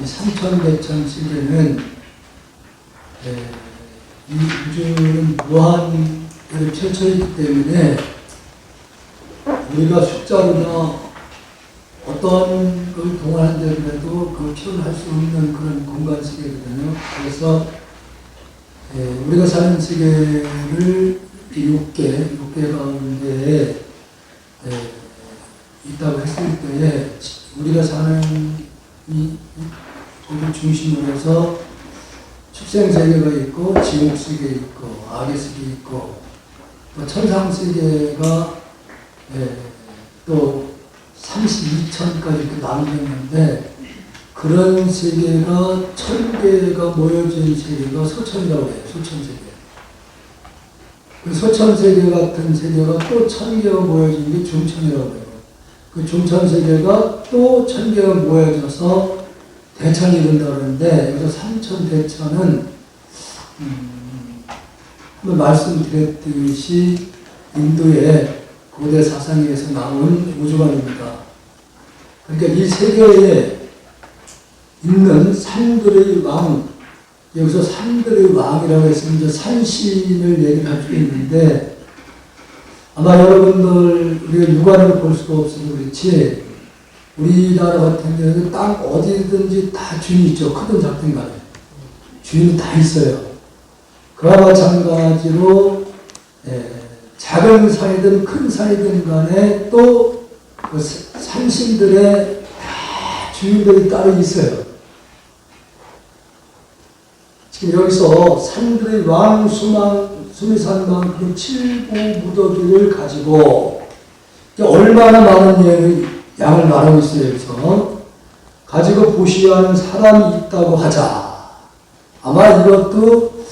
이 삼천대천 세계는 이 우주는 무한대로 펼쳐 있기 때문에 우리가 숫자로나 어떤 걸 동원한다고 그 표현할 수 없는 그런 공간 세계거든요. 그래서 우리가 사는 세계를 6개 가운데 있다고 했을 때에 우리가 사는 이 우주 중심으로 해서 축생세계가 있고 지옥세계 있고 악의세계 있고 또 천상세계가 또 32천까지 이렇게 나누었는데 그런 세계가 1000개가 모여진 세계가 소천이라고 해요. 소천세계. 그 소천세계 같은 세계가 또 1000개가 모여진 게 중천이라고 해요. 그 중천세계가 또 1000개가 모여져서 대천이 된다고 하는데 여기서 삼천대천은 한번 말씀드렸듯이 인도의 고대 사상에서 나온 우주관입니다. 그러니까 이 세계에 있는 산들의 왕, 여기서 산들의 왕이라고 해서 이제 산신을 얘기할 수 있는데 아마 여러분들 우리가 육안으로 볼 수가 없어서 그렇지 우리나라 같은 경우는 땅 어디든지 다 주인이 있죠. 크든 작든 간에. 주인이 다 있어요. 그와 마찬가지로 작은 산이든 큰 산이든 간에 또 그 산신들의 다 주인들이 따로 있어요. 지금 여기서 산들의 왕, 수미산만큼 7부 무더기를 가지고 얼마나 많은 양을 말하고 있어요. 그래서 가지고 보시하는 사람이 있다고 하자. 아마 이것도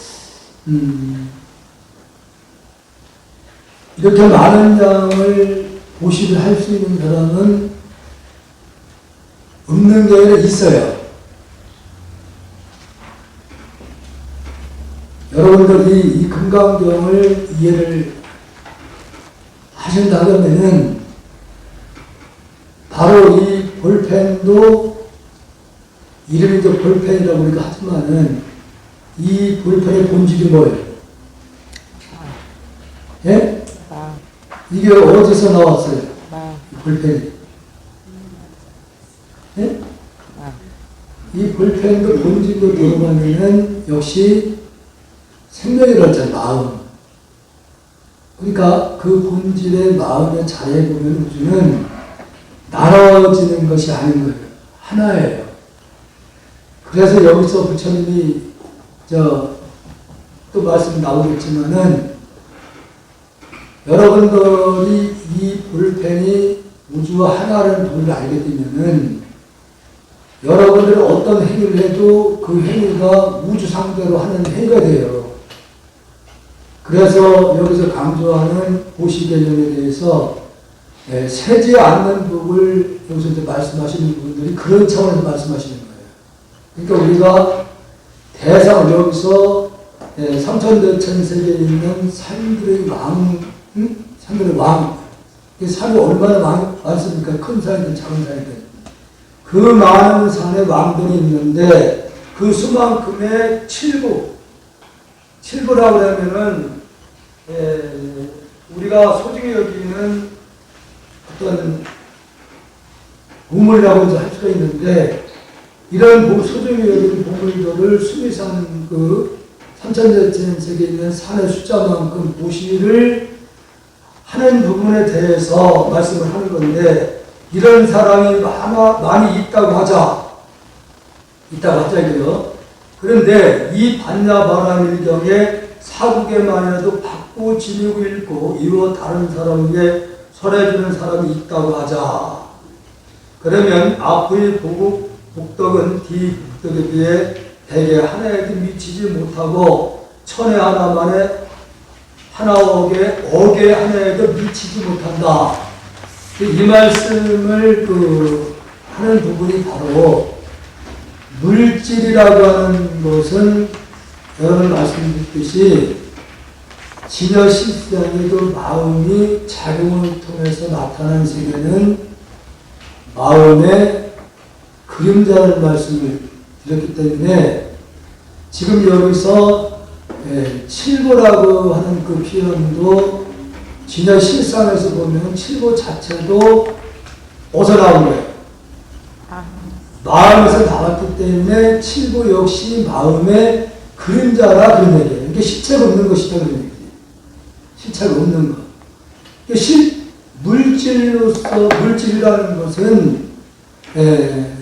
이렇게 많은 양을 보시를 할 수 있는 사람은 없는 게 아니라 있어요. 여러분들이 이 금강경을 이해를 하신다면은 바로 이 볼펜도 이름이 이제 볼펜이라고 우리가 하지만은 이 볼펜의 본질이 뭐예요? 예? 이게 어디서 나왔어요? 볼펜이. 예? 이 볼펜도 본질로 들어가면은 역시 생명이라고 했잖아요. 마음. 그러니까 그 본질의 마음에 잘해보면 우주는 나눠지는 것이 아닌 거예요. 하나예요. 그래서 여기서 부처님이 또 말씀 나오겠지만은 여러분들이 이 볼펜이 우주와 하나라는 법을 알게 되면은 여러분들이 어떤 행위를 해도 그 행위가 우주 상대로 하는 행위가 돼요. 그래서 여기서 강조하는 보시 개념에 대해서 세지 않는 법을 여기서 이제 말씀하시는 분들이 그런 차원에서 말씀하시는 거예요. 그러니까 우리가 대상 여기서 삼천대천 세계에 있는 산들의 왕, 산들의 왕, 산이 얼마나 많습니까? 큰 산이든 작은 산이든. 그 많은 산에 왕들이 있는데 그 수만큼의 칠부라고 하면은 우리가 소중히 여기는 어떤 보물이라고 이제 할 수가 있는데 이런 소중히 여기는 보물들을 수미산 그 삼천대천 세계에 있는 산의 숫자만큼 보시를 하는 부분에 대해서 말씀을 하는 건데 이런 사람이 많이 있다고 하자 이거요. 그런데 이 반야바라밀경에 사국에만 해도 받고 지니고 읽고 이루어 다른 사람에게 설해주는 사람이 있다고 하자. 그러면 앞의 복덕은 뒤 복덕에 비해 대개 하나에게 미치지 못하고 천에 하나만에 억에 하나에게 미치지 못한다. 이 말씀을 하는 부분이 바로 물질이라고 하는 것은 여러분 말씀드렸듯이 진여실상에도 마음이 작용을 통해서 나타난 세계는 마음의 그림자를 말씀을 드렸기 때문에 지금 여기서 칠보라고 하는 그 표현도 진짜 실상에서 보면 칠보 자체도 어디서 나온 거예요? 마음에서 나왔기 때문에 칠보 역시 마음의 그림자라 그런 얘기예요. 이게 실체가 없는 것이다 그런 얘기예요. 실체가 없는 것. 물질이라는 것은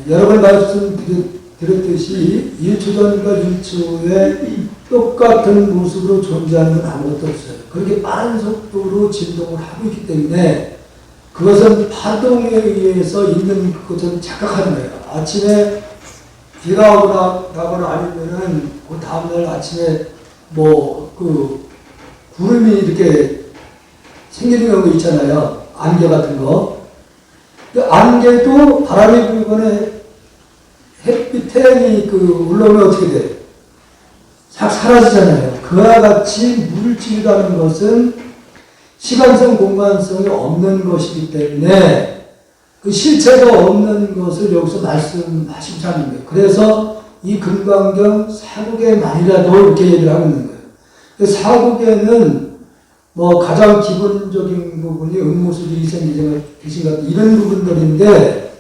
여러 번 말씀드렸듯이 1초 전과 1초에 똑같은 모습으로 존재하는 건 아무것도 없어요. 그렇게 빠른 속도로 진동을 하고 있기 때문에 그것은 파동에 의해서 있는 것처럼 착각하는 거예요. 아침에 비가 오거나 아니면은 그 다음날 아침에 구름이 이렇게 생기는 경우가 있잖아요. 안개 같은 거. 안개도 바람이 불거나 햇빛 태양이 올라오면 어떻게 돼요? 싹 사라지잖아요. 그와 같이 물질이라는 것은 시간성, 공간성이 없는 것이기 때문에 그 실체가 없는 것을 여기서 말씀하시고자 하는 거예요. 그래서 이 금강경 사국에만이라도 이렇게 얘기를 하고 있는 거예요. 사국에는 가장 기본적인 부분이 음무수지 이생기생을 귀신 같은 이런 부분들인데,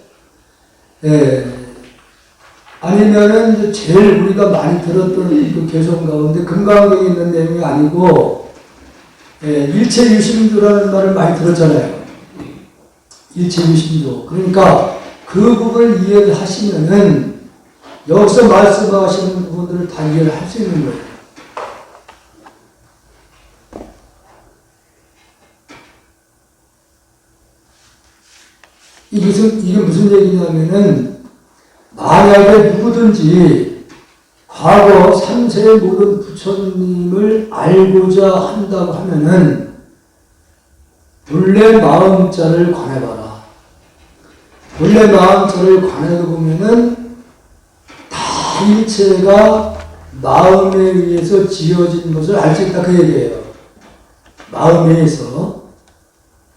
아니면은 이제 제일 우리가 많이 들었던 그 개성 가운데 금강경에 있는 내용이 아니고, 일체유심조라는 말을 많이 들었잖아요. 일체유심조. 그러니까 그 부분을 이해하시면은 여기서 말씀하시는 부분들을 다 이해를 할 수 있는 거예요. 이게 무슨 얘기냐면은, 만약에 누구든지 과거 3세의 모든 부처님을 알고자 한다고 하면은, 본래 마음자를 관해봐라. 본래 마음자를 관해서 보면은, 다 일체가 마음에 의해서 지어진 것을 알 수 있다 그 얘기예요. 마음에 의해서.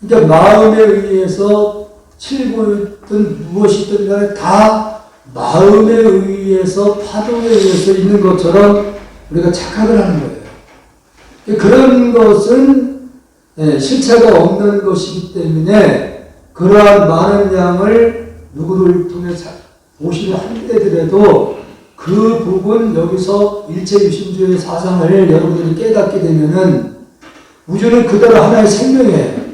그러니까 마음에 의해서 칠보든 무엇이든 간에 다 마음에 의해서 파동에 의해서 있는 것처럼 우리가 착각을 하는 거예요. 그런 것은 실체가 없는 것이기 때문에 그러한 많은 양을 누구를 통해 보시려 한데더라도 그 부분 여기서 일체유심주의 사상을 여러분들이 깨닫게 되면은 우주는 그대로 하나의 생명이에요.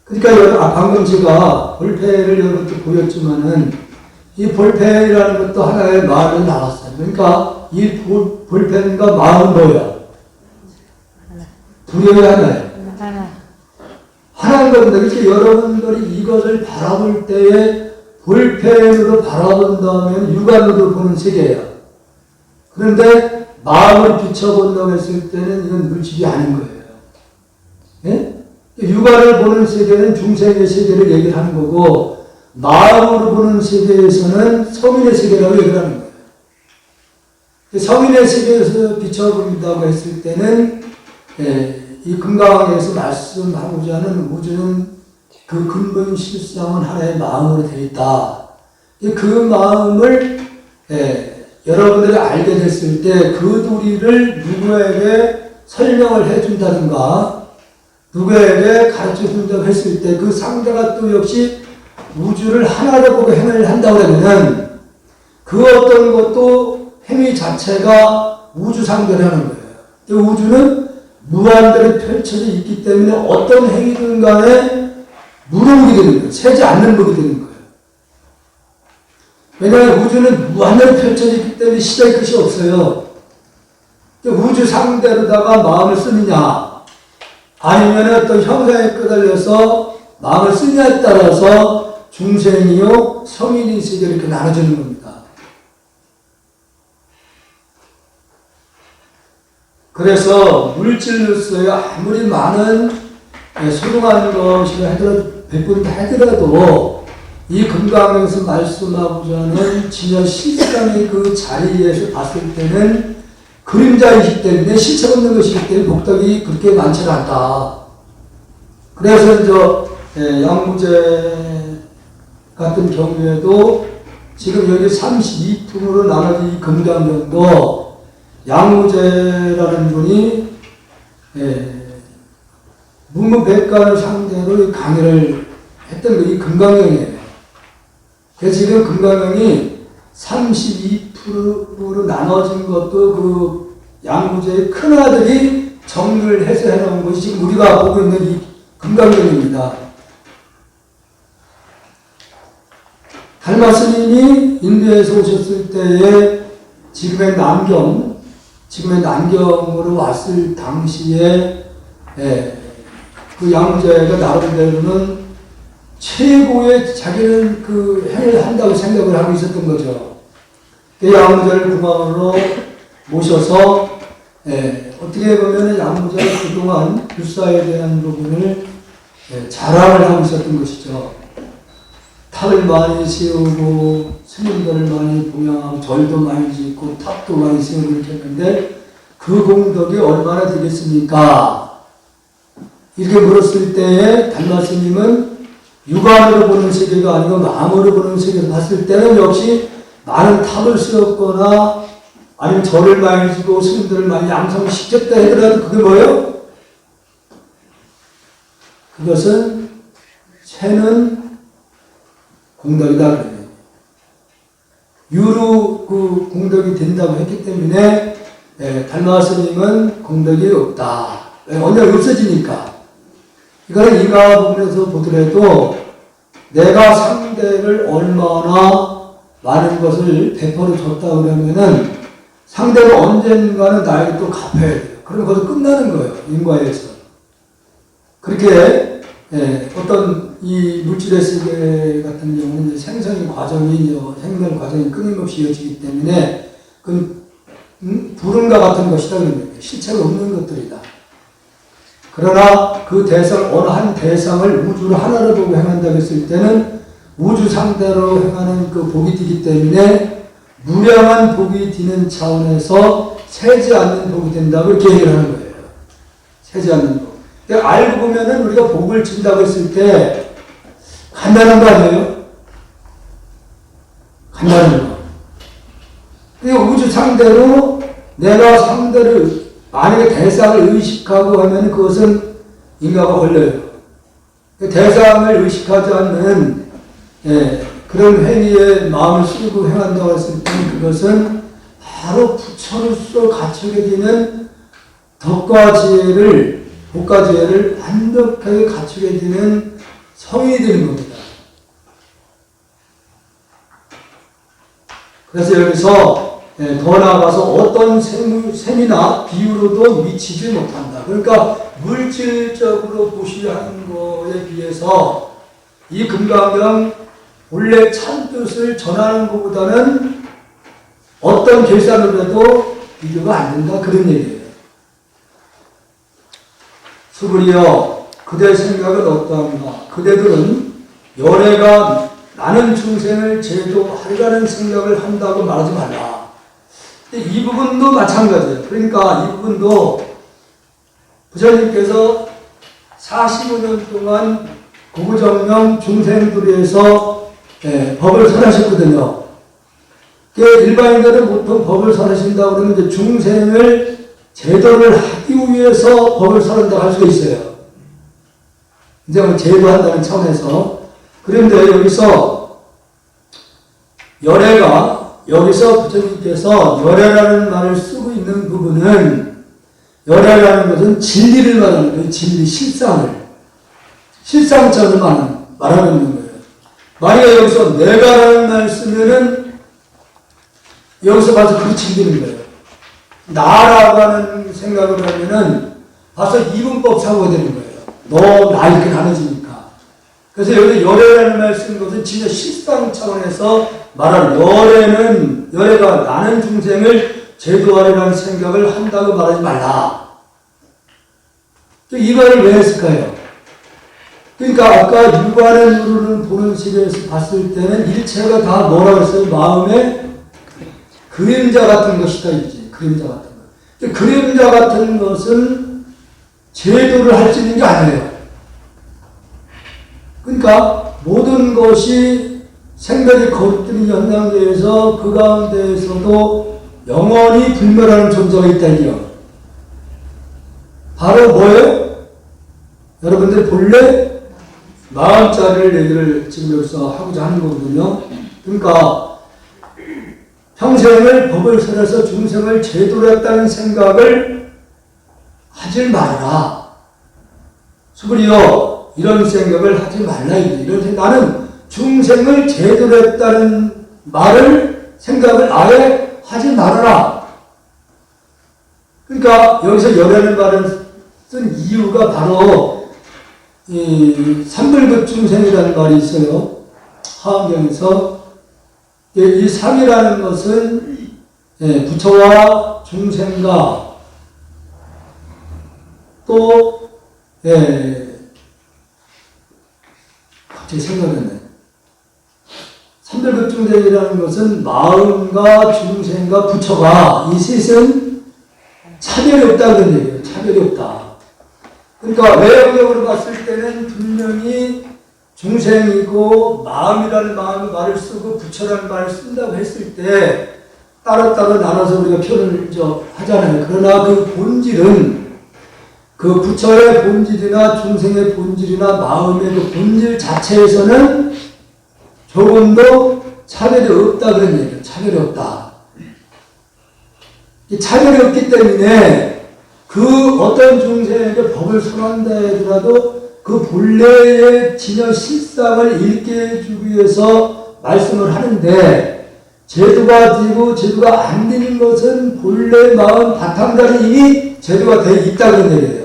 그러니까 방금 제가 볼펜을 여러분께 보였지만은 이 볼펜이라는 것도 하나의 말이 나왔어요. 그러니까 이 볼펜과 마음은 뭐예요? 두 개의 하나예요. 하나인 겁니다. 그렇게 여러분들이 이것을 바라볼 때에 볼펜으로 바라본다면 육안으로 보는 세계예요. 그런데 마음을 비춰본다고 했을 때는 이건 물질이 아닌 거예요. 예? 육안을 보는 세계는 중생의 세계를 얘기를 하는 거고, 마음으로 보는 세계에서는 성인의 세계라고 얘기를 하는 거예요. 성인의 세계에서 비춰본다고 했을 때는, 이 금강에서 말씀하고자 하는 우주는 그 근본 실상은 하나의 마음으로 되어 있다. 그 마음을, 여러분들이 알게 됐을 때 그 도리를 누구에게 설명을 해준다든가, 누구에게 가르쳐 준다고 했을 때 그 상대가 또 역시 우주를 하나로 보고 행위를 한다고 하면 그 어떤 것도 행위 자체가 우주 상대를 하는 거예요. 우주는 무한대로 펼쳐져 있기 때문에 어떤 행위든 간에 무로우게 되는 거예요. 세지 않는 법이 되는 거예요. 왜냐하면 우주는 무한대로 펼쳐져 있기 때문에 시작이 끝이 없어요. 우주 상대로다가 마음을 쓰느냐 아니면 어떤 형상에 끄달려서 마음을 쓰냐에 따라서 중생이요 성인의 세계를 이렇게 나눠주는 겁니다. 그래서 물질로서의 아무리 많은 소중한 것이라 하더라도 베푼다 하더라도 이 금강에서 말씀하고자 하는 진여 실상의 그 자리에서 봤을 때는 그림자이기 때문에 실체 없는 것이기 때문에 복덕이 그렇게 많지는 않다. 그래서 양무제 같은 경우에도 지금 여기 32품으로 나눠진 이 금강경도 양무제라는 분이 문무백관을 상대로 강의를 했던 게 이 금강경이에요. 그래서 지금 금강경이 32%로 나눠진 것도 그 양무제의 큰아들이 정리를 해서 해놓은 것이 지금 우리가 보고 있는 이 금강경입니다. 달마 스님이 인도에서 오셨을 때에 지금의 남경으로 왔을 당시에 그 양무제가 나름대로는 최고의 자기는 그 행을 한다고 생각을 하고 있었던 거죠. 그 양무제를 궁왕으로 모셔서 어떻게 보면 양무제가 그동안 불사에 대한 부분을 자랑을 하고 있었던 것이죠. 탑을 많이 세우고 스님들을 많이 봉양하고 절도 많이 짓고 탑도 많이 세우고 이렇게 했는데 그 공덕이 얼마나 되겠습니까? 이렇게 물었을 때에 달마 스님은 육안으로 보는 세계가 아니고 마음으로 보는 세계를 봤을 때는 역시 많은 탑을 세웠거나 아니면 절을 많이 지고 스님들을 많이 양성시켰다 하더라도 그게 뭐예요? 그것은 새는 공덕이다 그래요. 유로 그 공덕이 된다고 했기 때문에 달마 스님은 공덕이 없다. 언제가 없어지니까. 이거는 이가 부분에서 보더라도 내가 상대를 얼마나 많은 것을 베풀어 줬다 그러면은 상대가 언젠가는 나에게 또 갚아야 돼요. 그러면 거기서 끝나는 거예요. 인과에서. 그렇게 어떤 이 물질의 세계 같은 경우는 이제 생성의 과정이 끊임없이 이어지기 때문에 그 불응과 같은 것이다 그런 거예요. 실체가 없는 것들이다. 그러나 그 대상, 어느 한 대상을 우주를 하나로 보고 행한다고 했을 때는 우주 상대로 행하는 그 복이 되기 때문에 무량한 복이 되는 차원에서 새지 않는 복이 된다고 이렇게 얘기를 하는 거예요. 새지 않는 복. 그러니까 알고 보면은 우리가 복을 준다고 했을 때 간단한 거 아니에요? 간단한 거. 그러니까 우주 상대로 내가 상대를 만약에 대상을 의식하고 하면 그것은 인과가 걸려요. 대상을 의식하지 않는 그런 행위에 마음을 쓰고 행한다고 했을 때는 그것은 바로 부처로서 갖추게 되는 덕과 지혜를, 복과 지혜를 완벽하게 갖추게 되는 성이 되는 겁니다. 그래서 여기서 더 나아가서 어떤 셈이나 비유로도 미치지 못한다. 그러니까 물질적으로 보시려 하는 것에 비해서 이 금강경 본래 참뜻을 전하는 것보다는 어떤 결산을 해도 비교가 안 된다. 그런 얘기예요. 수불이여 그대 생각은 어떠한가? 그대들은 열애가 나는 중생을 제도하리라는 생각을 한다고 말하지 말라. 이 부분도 마찬가지예요. 그러니까 이 부분도 부처님께서 45년 동안 고구정령 중생들에서 법을 설하셨거든요. 일반인들은 보통 법을 설하신다고 그러면 이제 중생을 제도를 하기 위해서 법을 설한다고 할 수가 있어요. 이제 뭐 제도한다는 차원에서. 그런데 여기서 열애가 여기서 부처님께서 열애라는 말을 쓰고 있는 부분은 열애라는 것은 진리를 말하는 거예요. 진리, 실상처럼 말하고 있는 거예요. 만약에 여기서 내가라는 말을 쓰면은 여기서 봐서 그렇게 되는 거예요. 나라고 하는 생각을 하면은 봐서 이분법 사고가 되는 거예요. 너, 나 이렇게 나눠지니까. 그래서 여기 열애라는 말 쓰는 것은 진짜 실상 차원에서 말하는 열애가 나는 중생을 제도하리라는 생각을 한다고 말하지 말라. 이 말을 왜 했을까요? 그러니까 아까 육안의 누르는 보는 식에서 봤을 때는 일체가 다 뭐라고 했어요? 마음의 그림자 같은 것이다. 이제 그림자 같은 것. 그림자 같은 것은 제도를 할 수 있는 게 아니에요. 그러니까 모든 것이 생명이 거듭되는 현상에서 그 가운데에서도 영원히 불멸하는 존재가 있다니요. 바로 뭐예요? 여러분들 본래 마음자리를 얘기를 지금 여기서 하고자 하는 거거든요. 그러니까 평생을 법을 설해서 중생을 제도로 했다는 생각을 하지 말라. 수그리요, 이런 생각을 하지 말라. 이런 생각. 나는 중생을 제도로 했다는 말을, 생각을 아예 하지 말아라. 그러니까 여기서 열애는 말을 쓴 이유가 바로 이 삼불급 중생이라는 말이 있어요. 하경에서 이 삼이라는 것은 부처와 중생과 또 갑자기 생각났네. 삼불급 중생이라는 것은 마음과 중생과 부처가 이 셋은 차별이 없다는 얘기예요. 차별이 없다. 그러니까 외형적으로 봤을 때는 분명히 중생이고 마음이라는 말을 쓰고 부처라는 말을 쓴다고 했을 때 따로따로 나눠서 우리가 표현을 하잖아요. 그러나 그 본질은 그 부처의 본질이나 중생의 본질이나 마음의 그 본질 자체에서는 조금도 차별이 없다 그런 얘기예요. 차별이 없다. 이 차별이 없기 때문에 그 어떤 중생에게 법을 설한다 하더라도 그 본래의 진여 실상을 읽게 해주기 위해서 말씀을 하는데 제도가 되고 제도가 안 되는 것은 본래 마음 바탕자리 이미 제도가 돼 있다는 얘기예요.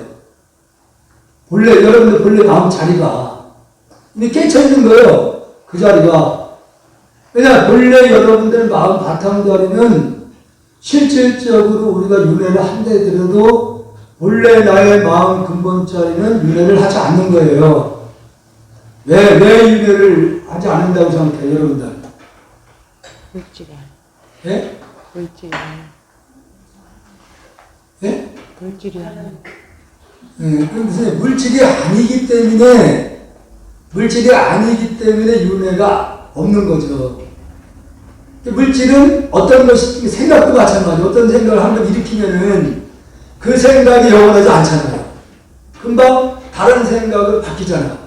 본래 여러분들 본래 마음 자리가 이미 깨쳐 있는 거예요. 그 자리가. 왜냐 본래 여러분들 마음 바탕자리는 실질적으로 우리가 윤회를 한다 하더라도 본래 나의 마음 근본자리는 윤회를 하지 않는 거예요. 왜 윤회를 하지 않는다고 생각해요, 여러분들? 물질이 아니야. 예? 물질이 아니야. 예? 물질이 아니야. 그래서 물질이 아니기 때문에 윤회가 없는 거죠. 물질은 어떤 것이, 생각도 마찬가지. 어떤 생각을 한번 일으키면은 그 생각이 영원하지 않잖아요. 금방 다른 생각으로 바뀌잖아요.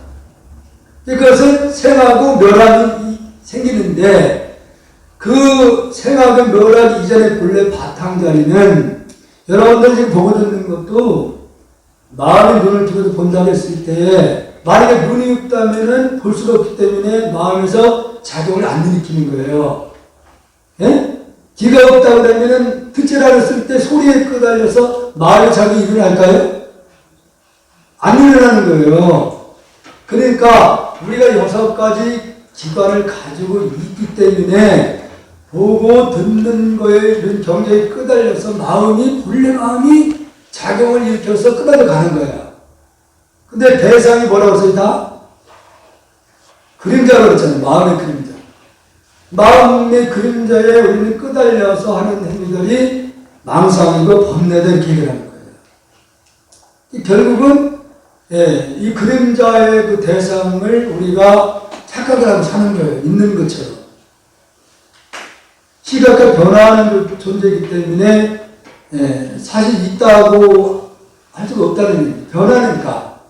그것은 생하고 멸함이 생기는데 그 생하고 멸하기 이전의 본래 바탕자리는 여러분들 지금 보고 듣는 것도 마음의 눈을 뜨고 본다고 했을 때 만약에 눈이 없다면은 볼 수가 없기 때문에 마음에서 작용을 안 일으키는 거예요. 예? 귀가 없다고 그러면은 듣지라고 했을 때 소리에 끄달려서 마음의 작용이 일어날까요? 안 일어나는 거예요. 그러니까 우리가 6가지 기관을 가지고 있기 때문에 보고 듣는 거에 이런 경계에 끄달려서 본래 마음이 작용을 일으켜서 끄달려 가는 거예요. 근데 대상이 뭐라고 써요? 다? 그림자라고 그랬잖아요. 마음의 그림자. 마음의 그림자에 우리는 끄달려서 하는 행위들이 망상이고 범례다 이렇게 얘기하는 거예요. 결국은 이 그림자의 그 대상을 우리가 착각을 하고 사는 거예요. 있는 것처럼. 시각과 변화하는 그 존재이기 때문에 사실 있다고 할 수가 없다는 얘기예요. 변하니까.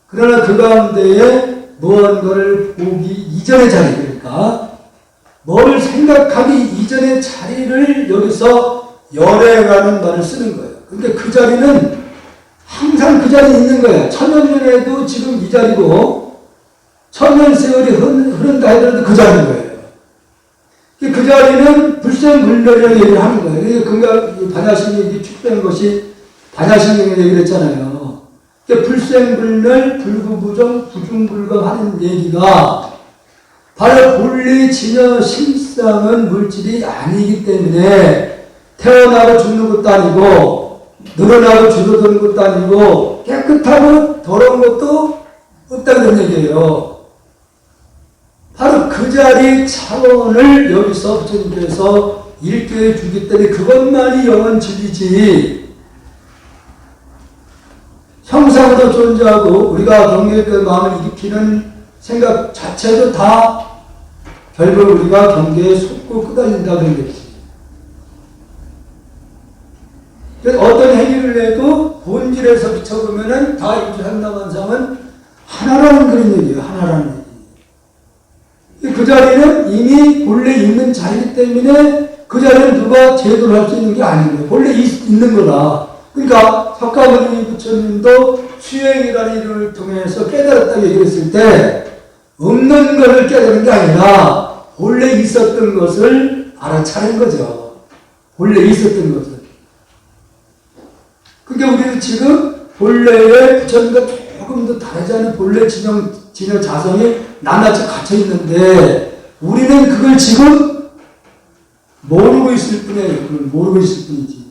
그러나 그 가운데에 무언가를 보기 이전의 자리, 그러니까 뭘 생각하기 이전의 자리를 여기서 열애라는 말을 쓰는 거예요. 근데 그 자리는 항상 그 자리에 있는 거예요. 천년전에도 지금 이 자리고 천년 세월이 흐른다 하더라도 그 자리인 거예요. 그 자리는 불생불멸이라는 얘기를 하는 거예요. 그러니까 반야신경이 축된 것이 반야신경의 얘기를 했잖아요. 불생불멸, 불구부정, 부중불감 하는 얘기가 바로 본래 진여 실상은 물질이 아니기 때문에 태어나고 죽는 것도 아니고 늘어나고 줄어드는 것도 아니고 깨끗하고 더러운 것도 없다는 얘기예요. 바로 그 자리 차원을 여기서 부처님께서 일깨워 주기 때문에 그것만이 영원 진리지 형상으로 존재하고 우리가 경계의 마음을 일으키는 생각 자체도 다 결국 우리가 경계에 속고 끄달린다 그런 얘기지. 어떤 행위를 해도 본질에서 비춰보면은 다 유주한나만상은 하나라는 그런 얘기예요. 하나라는 얘기. 그 자리는 이미 본래 있는 자리이기 때문에 그 자리는 누가 제도를 할 수 있는 게 아닌 거예요. 본래 있는 거다. 그러니까 석가모니 부처님도 수행이라는 이름을 통해서 깨달았다고 얘기했을 때 없는 것을 깨달은 게 아니라 본래 있었던 것을 알아차린 거죠. 본래 있었던 것을. 그러니까 우리는 지금 본래의 부처님과 조금 더 다르지 않은 본래 진영 자성이 낱낱이 갇혀 있는데 우리는 그걸 지금 모르고 있을 뿐이에요. 그걸 모르고 있을 뿐이지.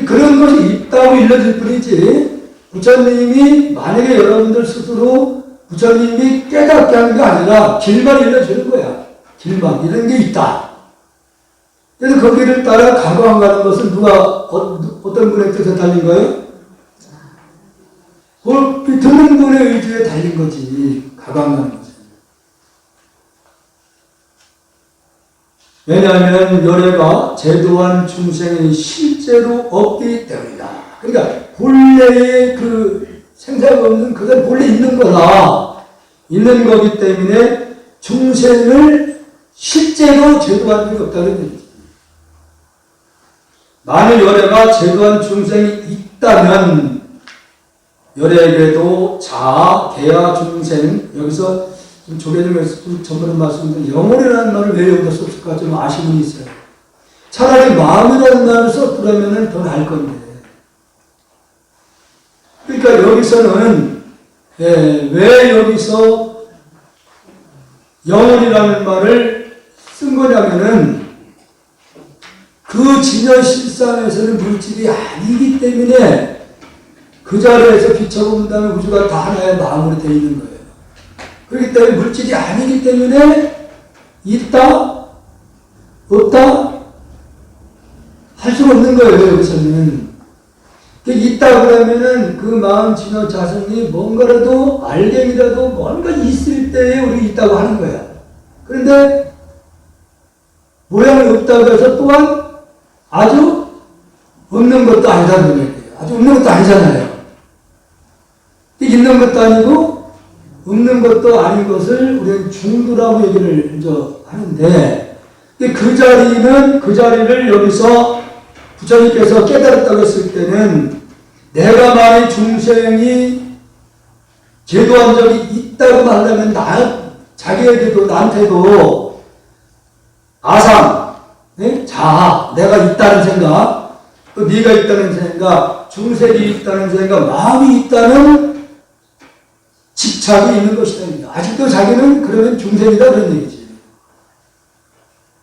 그런 것이 있다고 일러질 뿐이지 부처님이 만약에 여러분들 스스로 부처님이 깨닫게 하는 게 아니라 길만 일러주는 거야. 길만. 이런 게 있다. 그래서 거기를 따라 가고 안 가는 것은 누가 어떤 분의 뜻에 달린 거예요? 듣는 분의 의지에 달린 거지. 가고 안 가는 거지. 왜냐하면 열애가 제도한 중생이 실제로 없기 때문이다. 그러니까 본래의 그 생사가 없는 그건 본래 있는 거다. 있는 거기 때문에 중생을 실제로 제도한 적이 없다는 얘기지. 만일 열애가 제도한 중생이 있다면 열애에게도 자아, 계아, 중생 여기서 좀 조계종에서 좀 전번에 말씀드린 영혼이라는 말을 왜 여기다 썼을까 좀 아쉬움이 있어요. 차라리 마음이라는 말을 썼더라면 더 나을 건데. 그러니까 여기서는 왜 여기서 영혼이라는 말을 쓴 거냐면은 그 진여 실상에서는 물질이 아니기 때문에 그 자리에서 비춰본다는 우주가 다 하나의 마음으로 되어 있는 거예요. 그렇기 때문에 물질이 아니기 때문에 있다? 없다? 할 수가 없는 거예요, 여기서는. 있다 그러면은 그 마음 진여 자성이 뭔가라도 알갱이라도 뭔가 있을 때에 우리 있다고 하는 거야. 그런데 모양이 없다고 해서 또한 아주 없는 것도 아니다는 거예요. 아주 없는 것도 아니잖아요. 있는 것도 아니고 없는 것도 아닌 것을 우리는 중도라고 얘기를 하는데 그 자리를 여기서 부처님께서 깨달았다고 했을 때는 내가 만약 중생이 제도한 적이 있다고 말하면 자기에게도 나한테도 아상, 자아, 내가 있다는 생각, 또 네가 있다는 생각, 중생이 있다는 생각, 마음이 있다는 집착이 있는 것이다. 아직도 자기는 그러면 중생이다 그런 얘기지.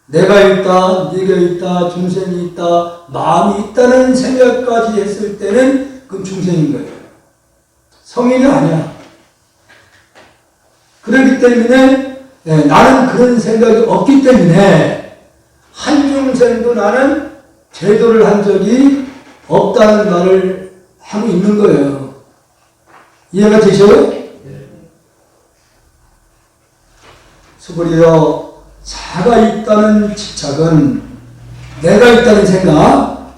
내가 있다, 네가 있다, 중생이 있다, 마음이 있다는 생각까지 했을 때는 그건 중생인 거예요. 성인이 아니야. 그렇기 때문에 나는 그런 생각이 없기 때문에 한 중생도 나는 제도를 한 적이 없다는 말을 하고 있는 거예요. 이해가 되셔요? 수고리여 자가 있다는 집착은 내가 있다는 생각,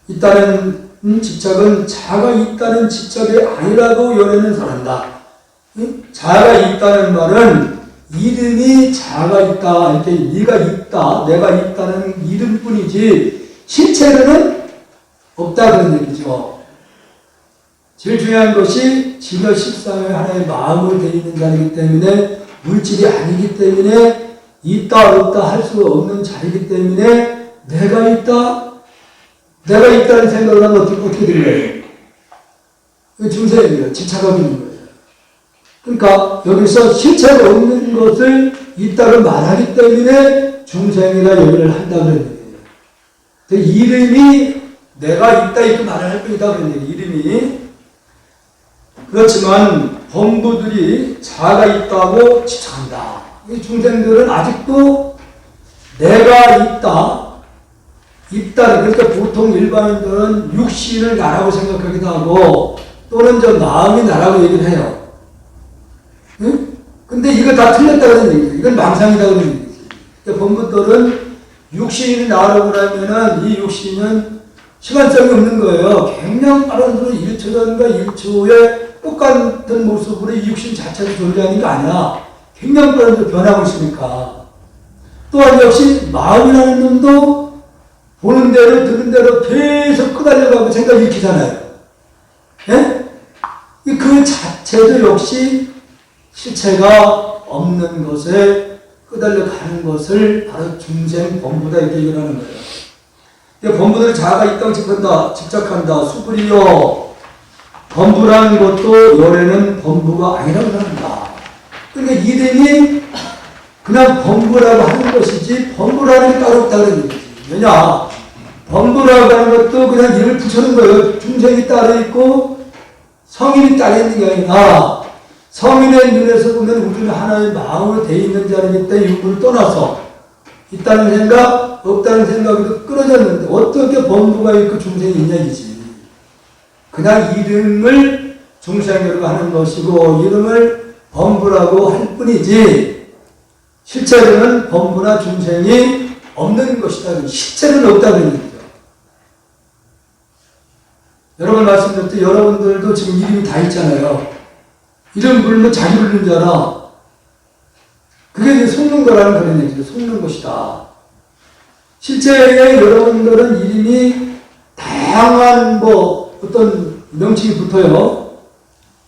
있다는 집착은 자가 있다는 집착이 아니라고 열애는 설한다. 자가 있다는 말은 이름이 자가 있다, 이렇게 네가 있다, 내가 있다는 이름뿐이지 실체로는 없다 그런 얘기죠. 제일 중요한 것이 진여 실상의 하나의 마음으로 되어 있는 자리이기 때문에 물질이 아니기 때문에 있다 없다 할 수 없는 자리이기 때문에 내가 있다는 생각을 하면 어떻게 들려요? 그 중생이에요. 집착하고 있는 거예요. 그러니까 여기서 실체가 없는 것을 있다고 말하기 때문에 중생이라 얘기를 한다는 얘기예요. 이름이 내가 있다 이렇게 말을 할 뿐이다 그런 얘기. 이름이 그렇지만 범부들이 자가 있다고 집착한다. 이 중생들은 아직도 내가 있다. 그러니까 보통 일반인들은 육신을 나라고 생각하기도 하고 또는 저 마음이 나라고 얘기를 해요. 응? 근데 이거 다 틀렸다는 얘기죠. 이건 망상이라는 얘기지. 그러니까 본부들은 육신이 나오라고 하면은 이 육신은 시간성이 없는 거예요. 굉장히 빠른 속도 1초 전과 1초에 똑같은 모습으로 이 육신 자체가 존재하는 게 아니야. 굉장히 빠른 속도로 변하고 있으니까. 또한 역시 마음이라는 놈도 보는 대로 듣는 대로 계속 끄달려가고 생각을 일으키잖아요. 예? 그 자체도 역시 실체가 없는 것에 끄달려가는 것을 바로 중생 범부다 이렇게 얘기를 하는 거예요. 범부들이 자아가 이 땅 집착한다. 수불이요. 범부라는 것도 열애는 범부가 아니라고 한다. 그러니까 이름이 그냥 범부라고 하는 것이지 범부라는 게 따로 없다는 얘기지. 왜냐? 범부라고 하는 것도 그냥 이름을 붙여놓은 거예요. 중생이 따로 있고 성인이 따로 있는 게 아니라 성인의 눈에서 보면 우리는 하나의 마음으로 돼 있는 자리이기 때문에 육부를 떠나서 있다는 생각, 없다는 생각으로 끊어졌는데 어떻게 범부가 있고 중생이 있냐 이지. 그냥 이름을 중생으로 하는 것이고 이름을 범부라고 할 뿐이지 실제로는 범부나 중생이 없는 것이다. 실제는 없다는 얘기죠. 여러분 말씀드렸듯이 여러분들도 지금 이름이 다 있잖아요. 이름 부르면 자기 부르는 자라. 그게 이제 속는 거라는 그런 얘기죠. 속는 것이다. 실제 여러분들은 이름이 다양한 어떤 명칭이 붙어요.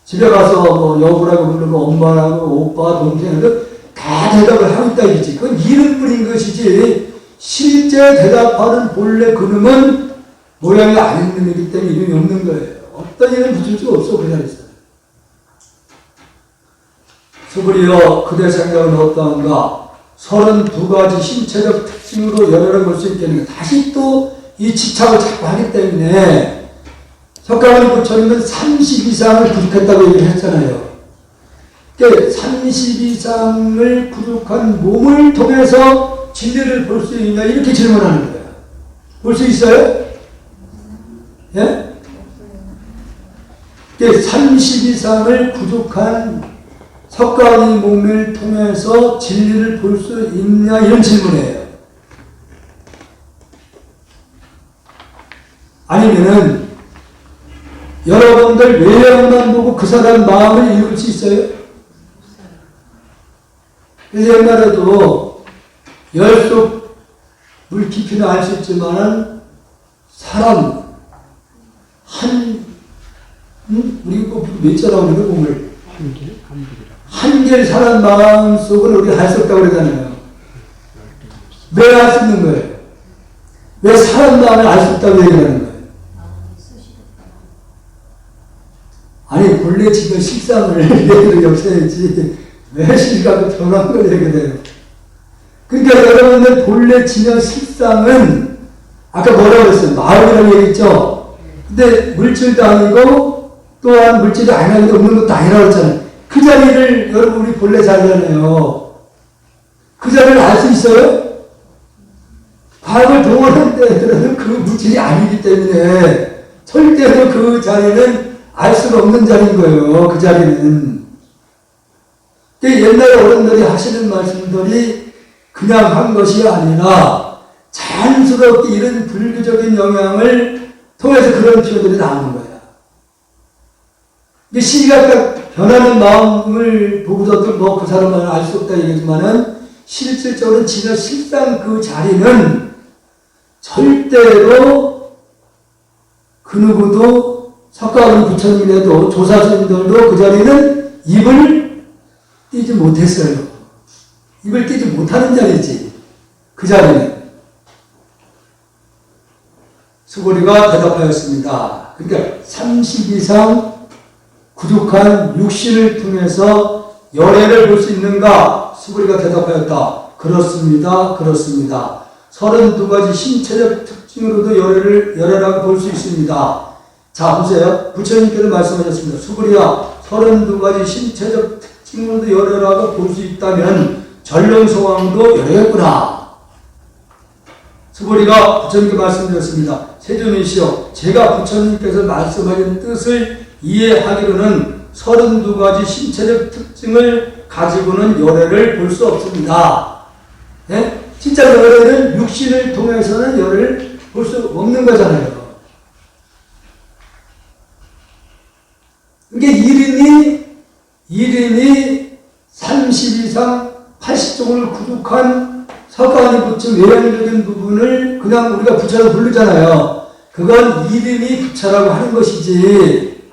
집에 가서 여보라고 부르고 엄마라고 오빠, 동생들 다 대답을 하고 있다 이지. 그건 이름뿐인 것이지 실제 대답하는 본래 그놈은 모양이 아닌 놈이기 때문에 이름이 없는 거예요. 어떤 이름 붙일 수 없어 그 자리에서. 수불이여 그대 생각은 어떠한가? 32가지 신체적 특징으로 열애를 볼 수 있겠는가? 다시 또 이 집착을 자꾸 하기 때문에 석가모니 부처님은 30 이상을 부족했다고 얘기를 했잖아요. 그러니까 30 이상을 부족한 몸을 통해서 진리를 볼 수 있냐 이렇게 질문하는 거예요. 볼 수 있어요? 예? 그러니까 30 이상을 부족한 석가모니 몸을 통해서 진리를 볼 수 있냐 이런 질문이에요. 아니면은 여러분들 외형만 보고 그 사람 마음을 읽을 수 있어요? 그래서 옛날에도 열 속 물 깊이는 알 수 있지만은 사람 우리 몇 자라고 그러는 몸을 한결 사람 마음 속을 우리가 알 수 없다고 그러잖아요. 왜 알 수 있는 거예요? 왜 사람 마음을 알 수 없다고 얘기하는 거예요? 아니 본래 지금 실상을 얘기를 없애야지 왜 실감을 변한 걸 얘기해요? 그러니까 여러분들 본래 지난 실상은 아까 뭐라고 했어요? 마음이라고 얘기했죠? 근데 물질도 아니고 또한 물질이 아니라고 없는 것도 아니라고 했잖아요. 그 자리를 여러분 우리 본래 자리잖아요. 그 자리를 알 수 있어요? 과학을 동원한 때들은 그 물질이 아니기 때문에 절대로 그 자리는 알 수가 없는 자리인 거예요. 그 자리는. 옛날 어른들이 하시는 말씀들이 그냥 한 것이 아니라 자연스럽게 이런 불교적인 영향을 통해서 그런 표현들이 나오는 거야. 시각각 변하는 마음을 보고서도 그 사람은 알 수 없다 얘기지만은 실질적으로 지난 실상 그 자리는 절대로 그 누구도 석가모니 부처님이라도 조사스님들도 그 자리는 입을 띄지 못했어요. 입을 띄지 못하는 자리지. 그 자리는. 수고리가 대답하였습니다. 그러니까 30 이상 부족한 육신을 통해서 열애를 볼 수 있는가? 수고리가 대답하였다. 그렇습니다. 그렇습니다. 32가지 신체적 특징으로도 열애라고 볼 수 있습니다. 자, 보세요. 부처님께서 말씀하셨습니다. 수불이야, 32가지 신체적 특징으로도 열애라고 볼 수 있다면 전령소왕도 열애였구나. 수불이가 부처님께 말씀드렸습니다. 세존이시여, 제가 부처님께서 말씀하신 뜻을 이해하기로는 32가지 신체적 특징을 가지고는 열애를 볼 수 없습니다. 예? 진짜 열애는 육신을 통해서는 열애를 볼 수 없는 거잖아요. 이게 이름이 30 이상 80종을 구독한 서가모니 부처 외향적인 부분을 그냥 우리가 부처라고 부르잖아요. 그건 이름이 부처라고 하는 것이지,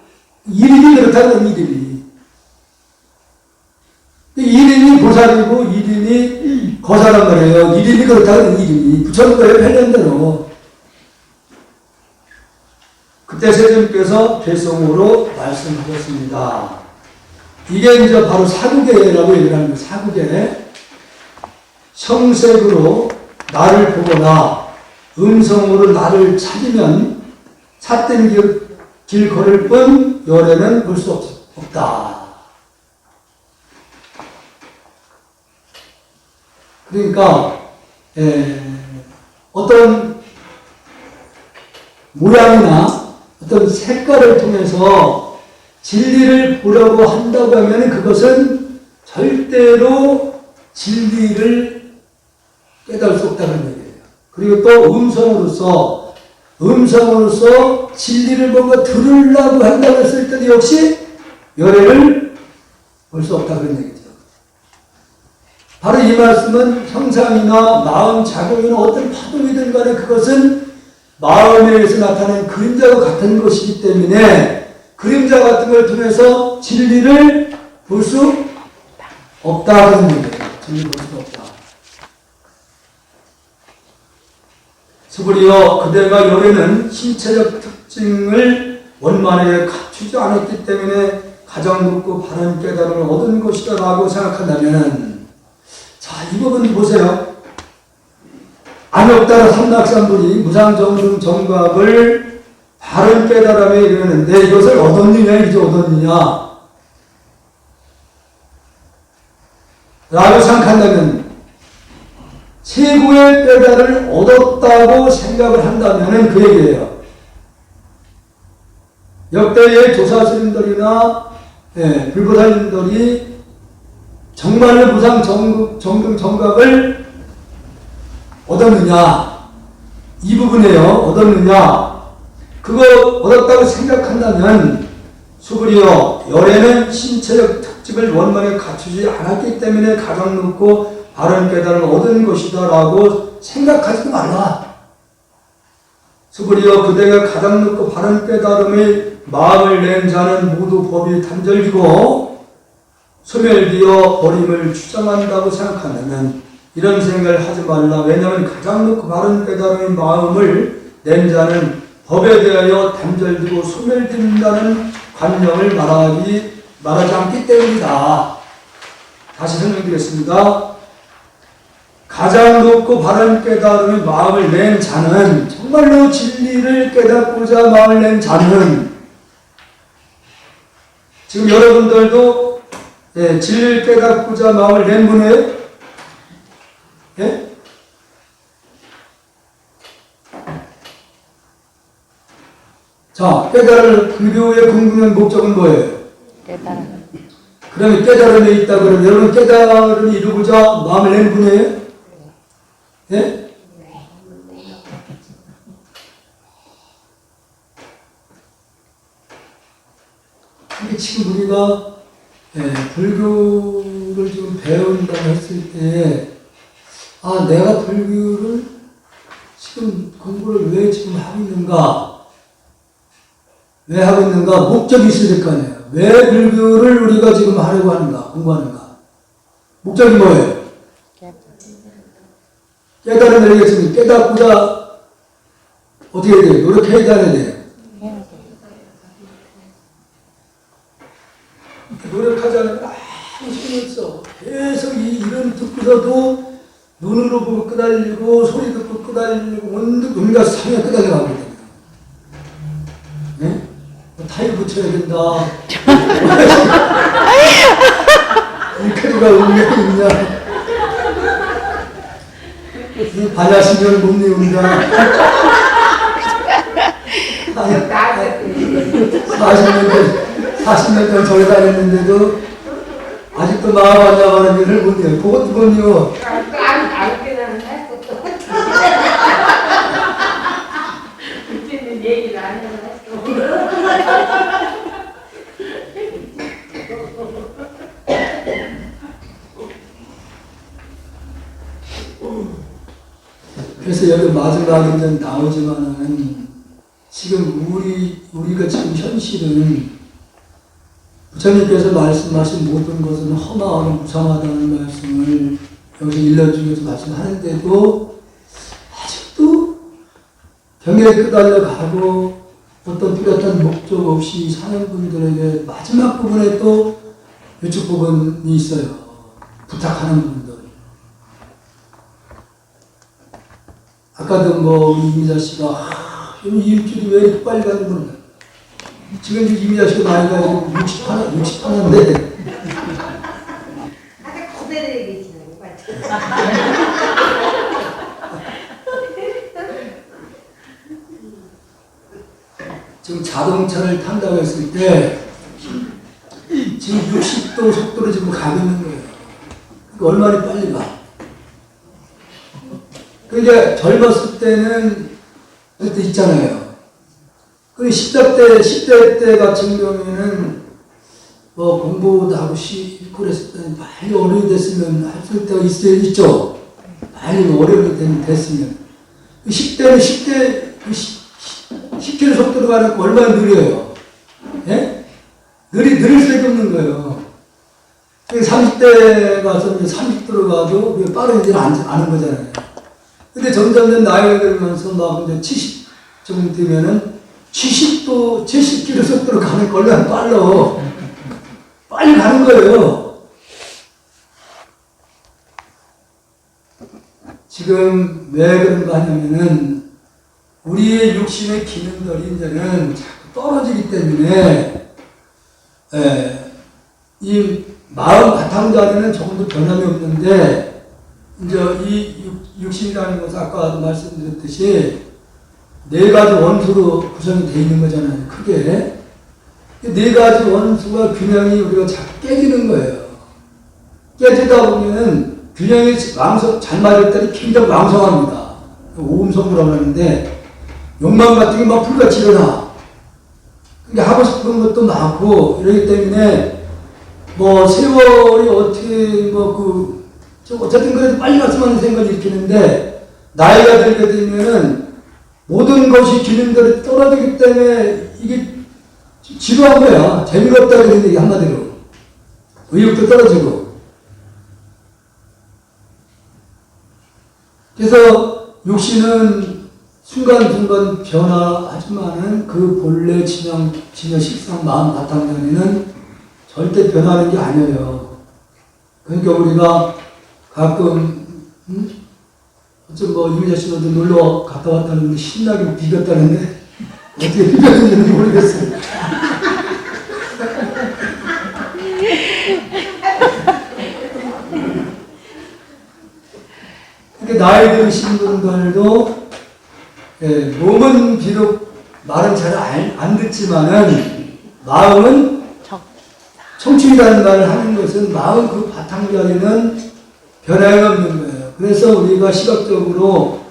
이름이 그렇다는 이름이. 이름이 보살이고 이름이 거사란 말이에요. 이름이 그렇다는 이름이. 부처는 거예요, 편견대로. 그때 세존께서 개성으로 말씀하셨습니다. 이게 이제 바로 사구계라고 얘기를 하는 거예요. 사구계. 성색으로 나를 보거나 음성으로 나를 찾으면 찾던 길 걸을 뿐 열애는 볼 수 없다. 그러니까 어떤 모양이나 어떤 색깔을 통해서 진리를 보려고 한다고 하면 그것은 절대로 진리를 깨달을 수 없다는 얘기예요. 그리고 또 음성으로서 진리를 뭔가 들으려고 한다고 했을 때도 역시 열애를 볼 수 없다 그런 얘기죠. 바로 이 말씀은 형상이나 마음 작용이나 어떤 파동이든 간에 그것은 마음에서 나타나는 그림자와 같은 것이기 때문에 그림자 같은 걸 통해서 진리를 볼 수 없다 그런 얘기예요. 진리를 볼 수 없다. 스불이여 그대가 열애는 신체적 특징을 원만하게 갖추지 않았기 때문에 가장 높고 바른 깨달음을 얻은 것이다 라고 생각한다면, 자, 이 부분 보세요. 안욕다라 삼락삼불이 무상정중 정각을 바른 깨달음에 이르는데 이것을 얻었느냐 이제 얻었느냐 라고 생각한다면, 최고의 깨달음을 얻었다고 생각을 한다면 그 얘기예요. 역대의 조사스님들이나 불보살님들이 정말로 무상 정등 정각을 얻었느냐, 이 부분이에요. 얻었느냐, 그거 얻었다고 생각한다면 수불이여 열애는 신체적 특징을 원만히 갖추지 않았기 때문에 가장 높고 바른 깨달음을 얻은 것이다 라고 생각하지 말라. 수불이여 그대가 가장 높고 바른 깨달음의 마음을 낸 자는 모두 법이 단절이고 소멸되어 버림을 주장한다고 생각한다면 이런 생각을 하지 말라. 왜냐하면 가장 높고 바른 깨달음의 마음을 낸 자는 법에 대하여 단절되고 소멸된다는 관념을 말하지 않기 때문이다. 다시 설명드리겠습니다. 가장 높고 바른 깨달음의 마음을 낸 자는, 정말로 진리를 깨닫고자 마음을 낸 자는, 지금 여러분들도 진리를 깨닫고자 마음을 낸 분이에요? 예? 자, 깨달을 불교의 궁극적인 목적은 뭐예요? 깨달음. 그러면 깨달음에 있다 그러면 여러분 깨달음을 이루고자 마음을 낸 분이에요? 예? 근데 지금 우리가 불교를 좀 배운다고 했을 때, 아, 내가 불교를 지금 공부를 왜 지금 하고 있는가? 왜 하고 있는가? 목적이 있어야 될 거 아니에요. 왜 불교를 우리가 지금 하려고 하는가? 공부하는가? 목적이 뭐예요? 깨달음을 얘기했으면 깨닫고자 어떻게 해야 돼요? 노력해야 돼요? 노력하지 않으면 아무 소용이 없어. 계속 이런 듣고서도 눈으로 보고 끄달리고 소리 듣고 끄달리고 온갖 상에 끄달려가고 있거든요. 네? 타일 붙여야 된다. 이카리가 의미가 있냐? 반야신경 못 내운다. 40년 전 절에 다녔는데도 아직도 나와봤냐고 하는 일을 못해요. 그것도요. 알게는 했어. 그때는 얘기를 안 해서 했어. 그래서 여기 마지막에 이제 나오지만은 지금 우리가 지금 현실은 부처님께서 말씀하신 모든 것은 험하고 무상하다는 말씀을 여기서 일러주면서 말씀하는데도 아직도 병에 끄달려 가고 어떤 뚜렷한 목적 없이 사는 분들에게 마지막 부분에 또 이쪽 부분이 있어요. 부탁하는 분들. 아까도 뭐 우리 이미자 씨가 이 일주일이 왜 이렇게 빨리 가는 거냐. 지금 이미자 씨가 나이가 60하나인데 아까 그대로 얘기했잖아요. 지금 자동차를 탄다고 했을 때 지금 60도 속도로 지금 가고 있는 거예요. 그러니까 얼마나 빨리 가. 그러니까 젊었을 때는 그때 있잖아요. 그 10대 때 같은 경우에는 뭐 공부도 하고 싶고 그랬을 때는 빨리 어른이 됐으면 할 때가 있죠. 빨리 어른이 됐으면. 10대는 10km 속도로 가는 거 얼마나 느려요. 예? 느릴 수밖에 없는 거예요. 30대 가서 이제 30도로 가도 빠르지는 않은 거잖아요. 근데 점점 나이가 들면서 막 이제 70 정도 되면은 70km 속도로 가는 거 얼마나 빨리 가는 거예요. 지금 왜 그런가 하냐면은 우리의 육신의 기능들이 이제는 자꾸 떨어지기 때문에 이 마음 바탕자리는 조금도 변함이 없는데 이제 이 육신이라는 것은 아까도 말씀드렸듯이 네 가지 원수로 구성이 되어 있는 거잖아요. 크게. 네 가지 원수가 균형이 우리가 자꾸 깨지는 거예요. 깨지다 보면은 균형이 잘 맞을 때는 굉장히 왕성합니다. 오음성부라고 하는데 욕망 같은 게 막 불같이 일어나. 그러니까 하고 싶은 것도 많고 이러기 때문에 뭐 세월이 어떻게 어쨌든 그래도 빨리 갔으면 하는 생각이 일으키는데 나이가 들게 되면은 모든 것이 기능들이 떨어지기 때문에 이게 지루한 거야. 재미가 없다 그러는 얘기 한마디로. 의욕도 떨어지고. 그래서 육신은 순간순간 변화하지만은 그 본래 진여 식상 마음 바탕자리는 절대 변하는 게 아니에요. 그러니까 우리가 가끔 좀 이미자 씨도 놀러 갔다 왔다는데 신나게 비겼다는데 어떻게 비겼는지는 모르겠어요. 그러니까 나이 드신 분들도 몸은 비록 말은 잘 안 듣지만은 마음은 청춘이라는 말을 하는 것은 마음 그 바탕자리는 변화가 없는 거예요. 그래서 우리가 시각적으로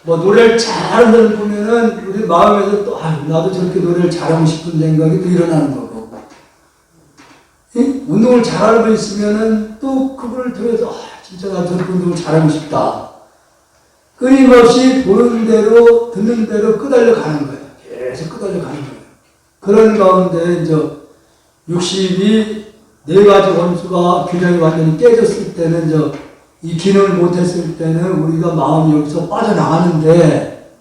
뭐 노래를 잘하는 사람 보면은 우리 마음에서 또 나도 저렇게 노래를 잘하고 싶은 생각이 또 일어나는 거고, 운동을 잘하는 분 있으면은 또 그걸 통해서 진짜 나 저렇게 운동을 잘하고 싶다. 끊임없이 보는 대로 듣는 대로 끄달려 가는 거예요. 계속 끄달려 가는 거예요. 그런 가운데 이제 60이 네 가지 원수가 균형이 완전히 깨졌을 때는 이 기능을 못했을 때는 우리가 마음이 여기서 빠져나가는데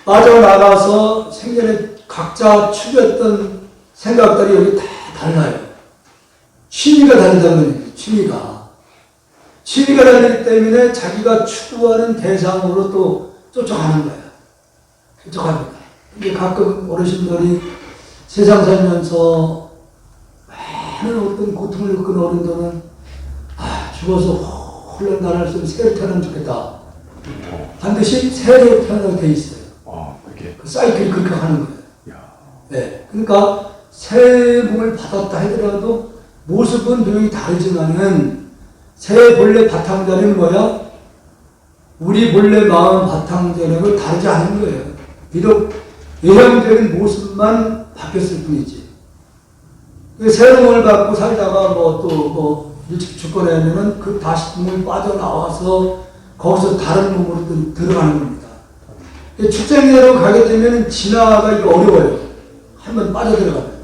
빠져나가서 생전에 각자 추구했던 생각들이 여기 다 달라요. 취미가 다르다는 거예요. 취미가 다르기 때문에 자기가 추구하는 대상으로 또 쫓아가는 거예요. 쫓아갑니다. 이게 가끔 어르신들이 세상 살면서 많은 어떤 고통을 겪은 어른들은 죽어서 홀로 나를 좀 새로 태어나면 좋겠다. 반드시 새로 태어나게 돼 있어요. 그 사이클이 그렇게 하는 거예요. 네. 그러니까 새 몸을 받았다 하더라도 모습은 분명히 다르지만은 새 본래 바탕자리는 뭐야? 우리 본래 마음 바탕자리는 다르지 않은 거예요. 비록 외형적인 모습만 바뀌었을 뿐이지. 새로운 몸을 갖고 살다가 일찍 죽고 나면은 그 다시 몸이 빠져나와서 거기서 다른 몸으로 또 들어가는 겁니다. 축생대로 가게 되면 지나가기 어려워요. 한번 빠져들어가면.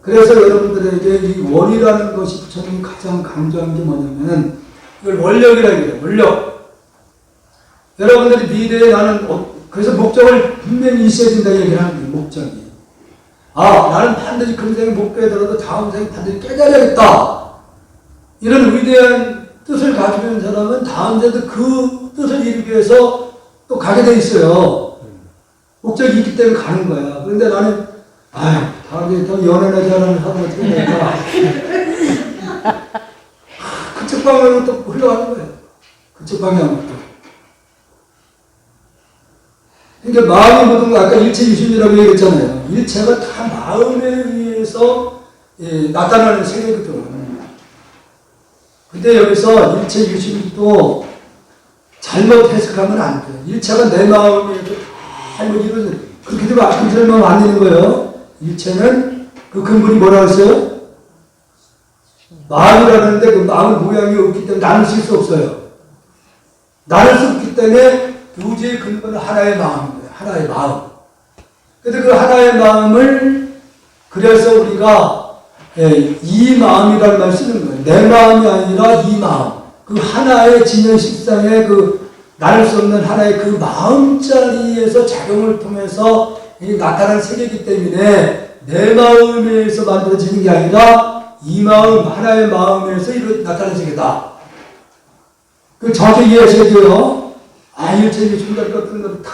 그래서 여러분들에게 이 원이라는 것이 부처님이 가장 강조한 게 뭐냐면은 이걸 원력이라고 해요. 원력. 여러분들이 미래에 나는 그래서 목적을 분명히 있어야 된다고 얘기를 하는 거예요. 목적이. 나는 반드시 금생에 못 깨달아도 다음 생에 반드시 깨달아야겠다. 이런 위대한 뜻을 가지고 있는 사람은 다음 생에도 그 뜻을 이루기 위해서 또 가게 돼 있어요. 목적이 있기 때문에 가는 거야. 그런데 나는 다음에 더 연애나 잘하는 사람 어떻게 될까? 그쪽 방향으로 또 흘러가는 거예요. 그쪽 방향으로 또. 그러니까 마음이 모든 거 아까 일체 유심이라고 얘기했잖아요. 일체가 다 마음에 의해서 나타나는 세계거든. 근데 여기서 일체 유심도 잘못 해석하면 안 돼요. 일체가 내 마음에 잘못 이루어져. 그렇게 되면 금설만 안 되는 거예요. 일체는 그 근본이 뭐라고 했어요? 마음이라는데 그 마음 모양이 없기 때문에 나눌 수 없어요. 나눌 수 없기 때문에 우주의 근본은 하나의 마음이에요. 하나의 마음. 그런데 그 하나의 마음을 그래서 우리가 이 마음이라는 말을 쓰는 거예요. 내 마음이 아니라 이 마음. 그 하나의 진영식상의 그 나눌 수 없는 하나의 그 마음자리에서 작용을 통해서 나타난 세계이기 때문에 내 마음에서 만들어지는 게 아니라 이 마음, 하나의 마음에서 나타난 세계다. 그 정확히 이해하셔야 돼요. 일체의 중간 같은 거 다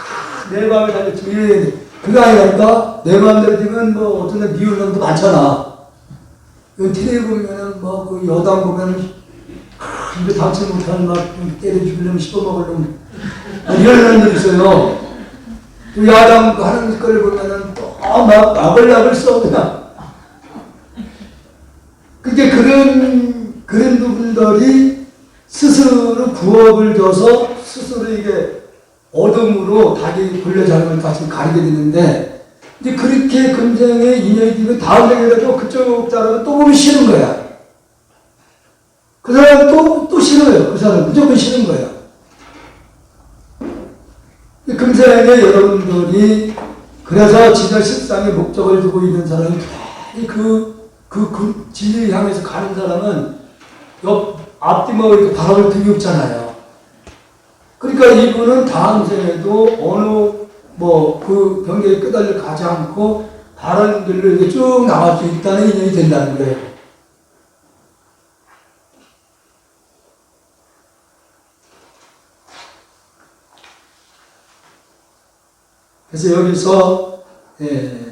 내 마음에 달렸지만 이래야 돼. 그거 아니랄까? 내 마음대로 되면 어떤 데 미울 사람도 많잖아. TV에 보면은 그 여당 보면은 입에 닿지 못하는 막 때려 죽이려면 씹어먹으려면 이런 사람들 있어요. 또 야당 하는 걸 보면은 막 나글나글 써 그냥. 그게 그런 부분들이 스스로 부업을 줘서 스스로 이게 어둠으로 닭이 굴려자는 같이 가리게 되는데 이제 그렇게 금생에 인연이 되면 다음 생에라도 그쪽 사람은 또 보면 싫은 거야. 그 사람 또 싫어요. 그 사람 무조건 싫은 거야. 금생에 여러분들이 그래서 진짜 실상의 목적을 두고 있는 사람이 그 진리를 향해서 가는 사람은 앞뒤만 이렇게 바라볼 틈이 없잖아요. 그러니까 이분은 다음 생에도 어느 그 경계에 끄달려 가지 않고 다른 길로 이렇게 쭉 나갈 수 있다는 인연이 된다는 거예요. 그래서 여기서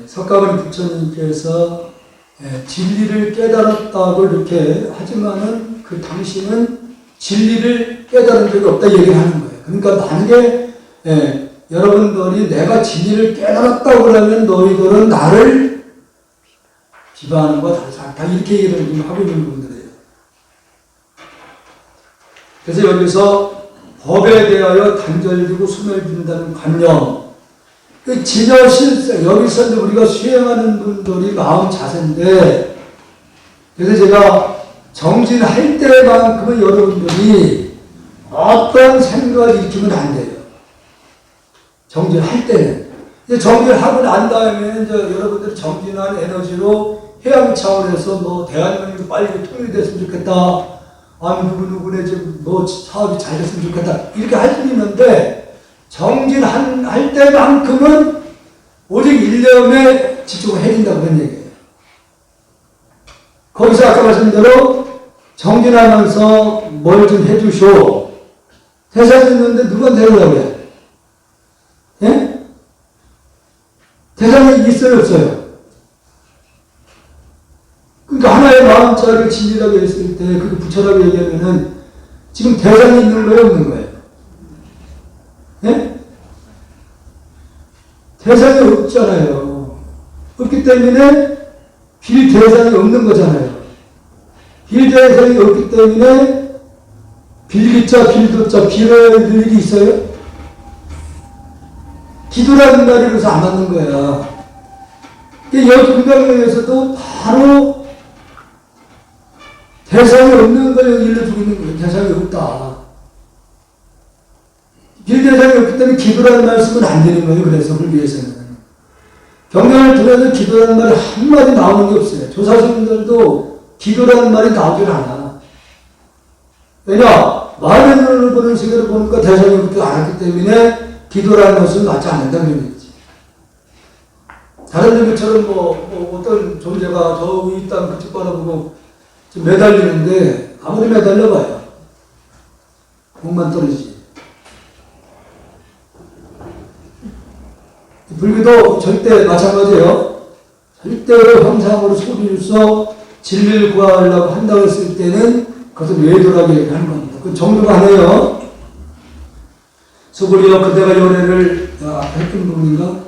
석가모니 부처님께서 진리를 깨달았다고 이렇게 하지만은 그 당신은 진리를 깨달은 적이 없다 얘기를 하는 거예요. 그러니까 만약에 여러분들이 내가 진리를 깨달았다고 그러면 너희들은 나를 비방하는 거 다르지 않다 이렇게 얘기를 하고 있는 분들이에요. 그래서 여기서 법에 대하여 단절되고 소멸된다는 관념 그 진여실세 여기서 우리가 수행하는 분들이 마음 자세인데 그래서 제가 정진할 때만큼은 여러분들이 어떤 생각을 일으키면 안 돼요. 정진할 때는. 이제 정진하고 난 다음에 이제 여러분들이 정진한 에너지로 해양 차원에서 대한민국이 빨리 통일됐으면 좋겠다. 누구네 지금 사업이 잘 됐으면 좋겠다. 이렇게 할 수 있는데 정진할 때만큼은 오직 일념에 집중을 해야 된다고 그런 얘기예요. 거기서 아까 말씀대로 정진하면서 뭘 좀 해주쇼. 대상이 있는데 누가 내려오라고 해? 예? 대상이 있어요, 없어요? 그러니까 하나의 마음자리를 진리라고 했을 때, 그게 부처라고 얘기하면은 지금 대상이 있는 거예요, 없는 거예요? 예? 대상이 없잖아요. 없기 때문에 빌 대상이 없는 거잖아요. 빌대상이 없기 때문에 빌기자, 빌도자, 빌어야 될 일이 있어요? 기도라는 말이 그래서 안 맞는 거야. 여기 금강경에서도 바로 대상이 없는 걸 일러주고 있는 거예요. 대상이 없다. 빌대상이 없기 때문에 기도라는 말씀은 안 되는 거예요. 그래서 불교에서는. 경전을 들어도 기도라는 말이 한마디 나오는 게 없어요. 조사스님들도 기도라는 말이 나오질 않아. 왜냐? 마음의 눈을 보는 세계를 보니까 대상이 없지 않았기 때문에 기도라는 것은 맞지 않는다는 얘기지. 다른 얘기처럼 어떤 존재가 저 위 땅 그쪽 바라보고 좀 매달리는데 아무리 매달려봐요. 공만 떨어지지. 불교도 절대 마찬가지예요. 절대로 형상으로 소리로서 진리를 구하려고 한다고 했을 때는 그것은 외도라고 얘기하는 겁니다. 그 정도가 아니에요. 소불이여 그대가 요래를 했던 부분인가?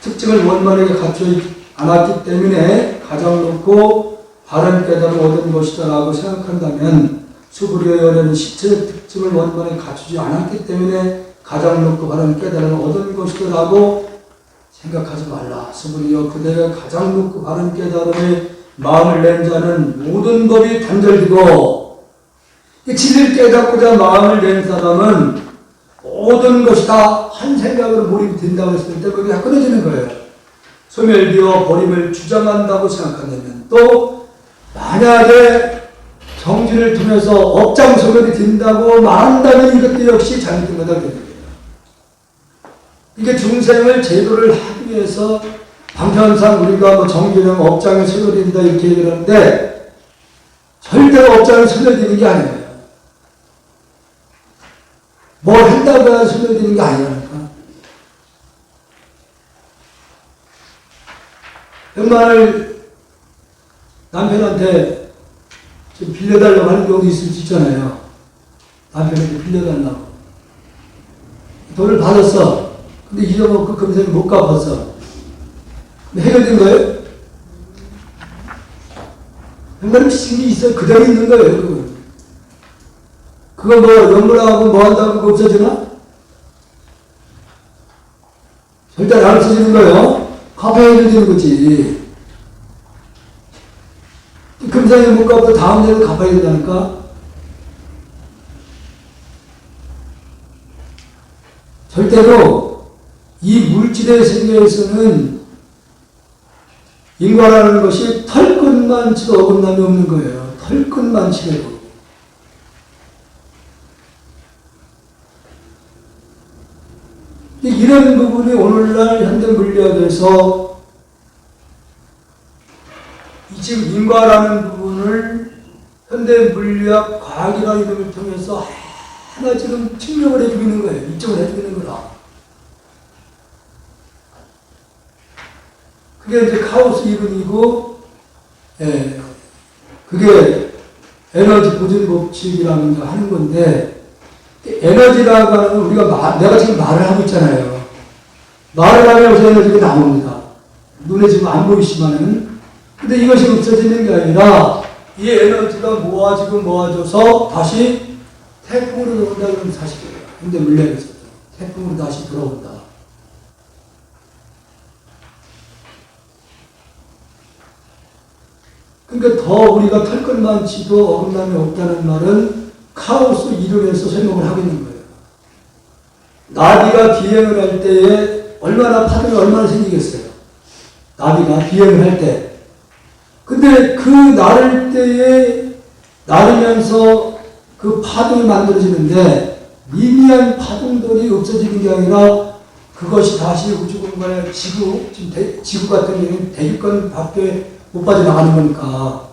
특징을 원만하게 갖추지 않았기 때문에 가장 높고 바른 깨달음을 얻은 것이다라고 생각한다면 수불이여 요래는 시체의 특징을 원만하게 갖추지 않았기 때문에 가장 높고 바른 깨달음을 얻은 것이다라고 생각하지 말라. 수불이여 그대가 가장 높고 바른 깨달음에 마음을 낸 자는 모든 법이 단절되고 진리를 깨닫고자 마음을 낸 사람은 모든 것이 다 한 생각으로 몰입이 된다고 했을 때 그게 다 끊어지는 거예요. 소멸되어 버림을 주장한다고 생각한다면 또 만약에 정진을 통해서 업장 소멸이 된다고 말한다면 이것도 역시 잘못된 거다 그런 거예요. 이게 중생을 제도를 하기 위해서 방편상 우리가 정진은 업장이 소멸된다 이렇게 얘기를 하는데 절대로 업장이 소멸되는 게 아니에요. 뭘 한다고 해서 소멸되는 게 아니라니까. 백만을 남편한테 좀 빌려달라고 하는 경우도 있을 수 있잖아요. 남편한테 빌려달라고. 돈을 받았어. 근데 잊어먹고 금세 못 갚았어. 해결된 거예요? 백만은 미친이 있어요. 그대로 있는 거예요. 그거 연물하고 뭐 한다고 그거 없어지나? 절대 안 없어지는 거예요. 갚아야 되는 거지. 금상에 못 갚고 다음 년에 갚아야 된다니까? 절대로 이 물질의 세계에서는 인과라는 것이 털끝만 치도 어긋남이 없는 거예요. 털끝만 치도. 이런 부분이 오늘날 현대 물리학에서 지금 인과라는 부분을 현대 물리학 과학이라는 이름을 통해서 하나 지금 증명을 해주고 있는 거예요. 입증을 해주고 있는 거다. 그게 이제 카오스 이론이고, 그게 에너지 보존 법칙이라는 걸 하는 건데, 에너지라고 하는 건 우리가 내가 지금 말을 하고 있잖아요. 말을 하면서 에너지가 나옵니다. 눈에 지금 안 보이시면은. 근데 이것이 없어지는 게 아니라 이 에너지가 모아져서 다시 태풍으로 들어온다는 사실이에요. 근데 물리학에서도 태풍으로 다시 들어온다. 그러니까 더 우리가 털끝만 치도 어긋남이 없다는 말은 카오스 이론에서 설명을 하고 있는 거예요. 나비가 비행을 할 때에 파동이 얼마나 생기겠어요? 나비가 비행을 할 때. 근데 그 나를 때에 나르면서 그 파동이 만들어지는데 미미한 파동들이 없어지는 게 아니라 그것이 다시 우주 공간에 지구 같은 경우는 대기권 밖에 못 빠져나가는 거니까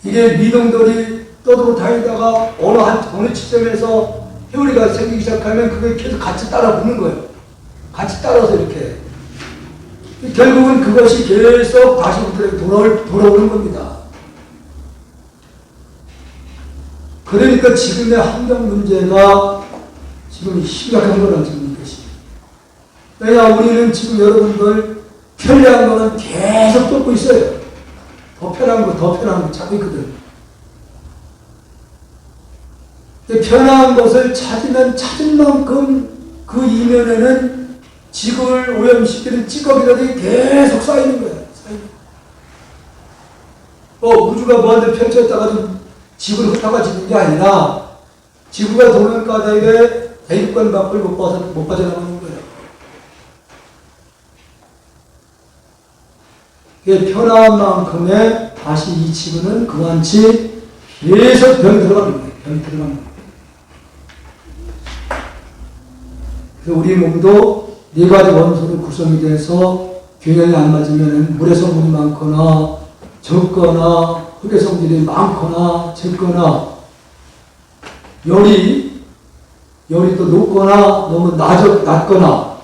이게 미동들이 떠들어 다니다가 어느 지점에서 회오리가 생기기 시작하면 그게 계속 같이 따라 붙는 거예요. 같이 따라서 이렇게. 결국은 그것이 계속 다시 돌아오는 겁니다. 그러니까 지금의 환경 문제가 지금 심각한 거라 지금 이것이. 왜냐 우리는 지금 여러분들 편리한 거는 계속 쫓고 있어요. 더 편한 거 찾고 있거든. 편한 것을 찾으면 찾은 만큼 그 이면에는 지구를 오염시키는 찌꺼기들이 계속 쌓이는 거야. 우주가 뭐한테 펼쳐졌다가 지구를 흩어가지는 게 아니라 지구가 도는 까닭에 대륙간 밖을 못 빠져나가는 거예요. 편한 만큼의 다시 이 지구는 그만치 계속 병이 들어가는 거예요. 병이 들어가는 거예요. 그래서 우리 몸도 네 가지 원소로 구성이 돼서 균형이 안 맞으면 물의 성분이 많거나 적거나 흙의 성질이 많거나 적거나 열이 또 높거나 너무 낮거나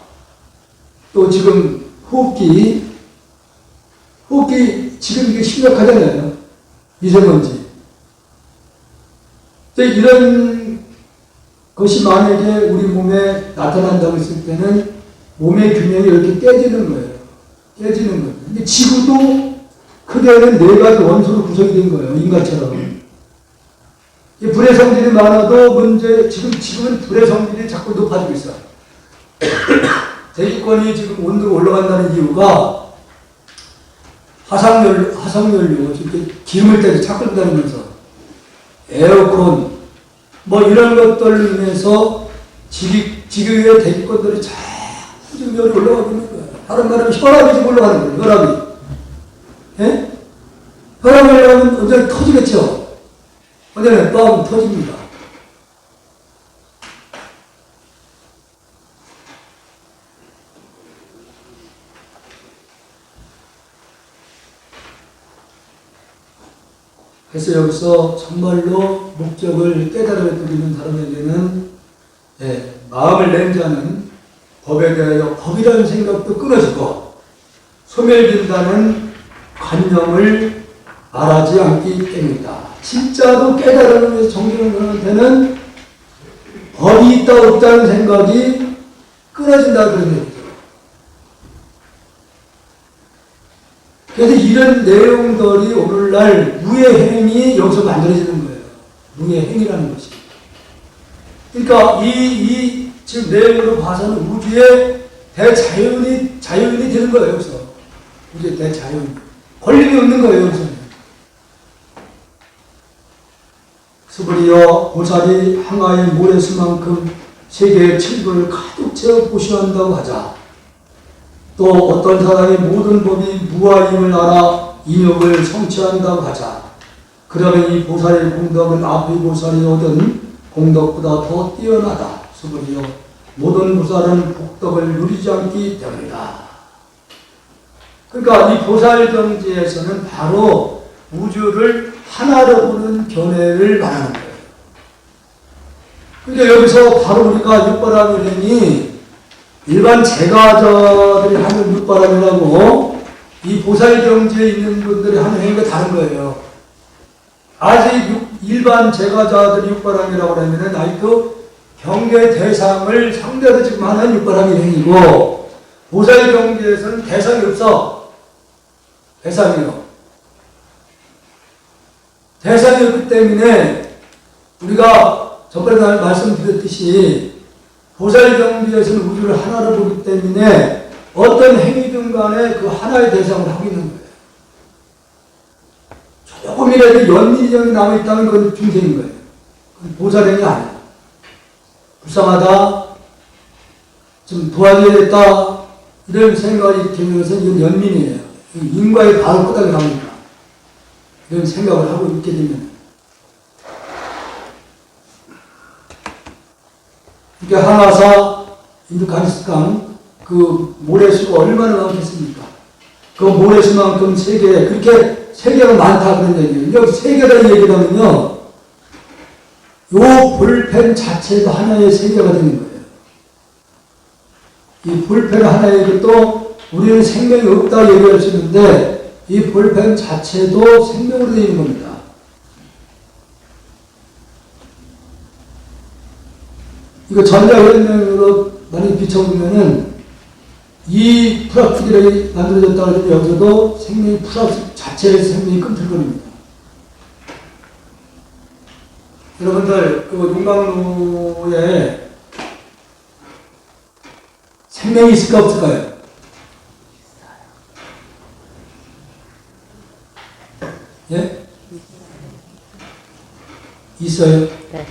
또 지금 호흡기 지금 이게 심각하잖아요. 미세먼지. 이런 것이 만약에 우리 몸에 나타난다고 했을 때는 몸의 균형이 이렇게 깨지는 거예요. 깨지는 거예요. 근데 지구도 크게는 네 가지 원소로 구성이 된 거예요. 인간처럼. 이 불의 성질이 많아도 지금은 불의 성질이 자꾸 높아지고 있어요. 대기권이 지금 온도가 올라간다는 이유가 화석연료, 기름을 떼서 자꾸 다니면서 에어컨, 이런 것들로 인해서 지구의 대기권들이 자꾸 지금 열이 올라가고 있는 거예요. 다른 말하면 혈압이 지금 올라가는 거예요. 혈압이. 예? 혈압이 올라가면 언제 터지겠죠? 언제는 빵 터집니다. 그래서 여기서 정말로 목적을 깨달아 드리는 사람에게는 마음을 낸자는 법에 대하여 법이라는 생각도 끊어지고 소멸된다는 관념을 말하지 않기 때문이다. 진짜로 깨달음을 위해서 정진을 하는 데는 법이 있다 없다는 생각이 끊어진다 그런 얘기죠. 그래서 이런 내용들이 오늘날 무예행이 여기서 만들어지는 거예요. 무예행이라는 것이. 그러니까 지금 내용으로 봐서는 우주의 자연이 되는 거예요. 여기서. 우주의 대자연. 권력이 없는 거예요. 여기서는. 스브리여 보살이 항아의 모래수만큼 세계의 칠부를 가득 채워 보시한다고 하자. 또 어떤 사람이 모든 법이 무아임을 알아 인욕을 성취한다고 하자. 그러면 이 보살의 공덕은 앞의 보살이 얻은 공덕보다 더 뛰어나다. 스브리여 모든 보살은 복덕을 누리지 않기 때문이다. 그러니까 이 보살 경지에서는 바로 우주를 하나로 보는 견해를 말하는 거예요. 그러니까 여기서 바로 우리가 육바람일행이 일반 제가자들이 하는 육바람이라고 이 보살 경지에 있는 분들이 하는 행위가 다른 거예요. 아직 일반 제가자들이 육바람이라고 하면 아직 그 경계 대상을 상대로 지금 하는 육바람일행이고 보살 경지에서는 대상이 없어. 대상이요. 대상이 없기 때문에 우리가 저번에 말씀드렸듯이 보살 경지에서는 우주를 하나로 보기 때문에 어떤 행위든 간에 그 하나의 대상을 하고 있는 거예요. 조금이라도 연민정이 남아있다면 그건 중생인 거예요. 그건 보살행위 아니에요. 불쌍하다, 좀 도와줘야겠다, 이런 생각이 드는 것은 이건 연민이에요. 인과의 바로 끝까지 갑니다. 이런 생각을 하고 있게 되면. 이게 한화사, 인도가니스강, 그 모래수가 얼마나 많겠습니까? 그 모래수만큼 세계에, 그렇게 세계가 많다 그런 얘기예요. 여기 세계라는 얘기라면요, 요 볼펜 자체도 하나의 세계가 되는 거예요. 이 볼펜 하나에게 또 우리는 생명이 없다 얘기할 수 있는데, 이 볼펜 자체도 생명으로 되어 있는 겁니다. 이거 전자현명으로 많이 비춰보면은 이 플라스틱이 만들어졌다고 하면 여기서도 플라스틱 자체의 생명이 꿈틀거립니다. 여러분들, 그 용광로에 생명이 있을까 없을까요? 예? 있어요? 네.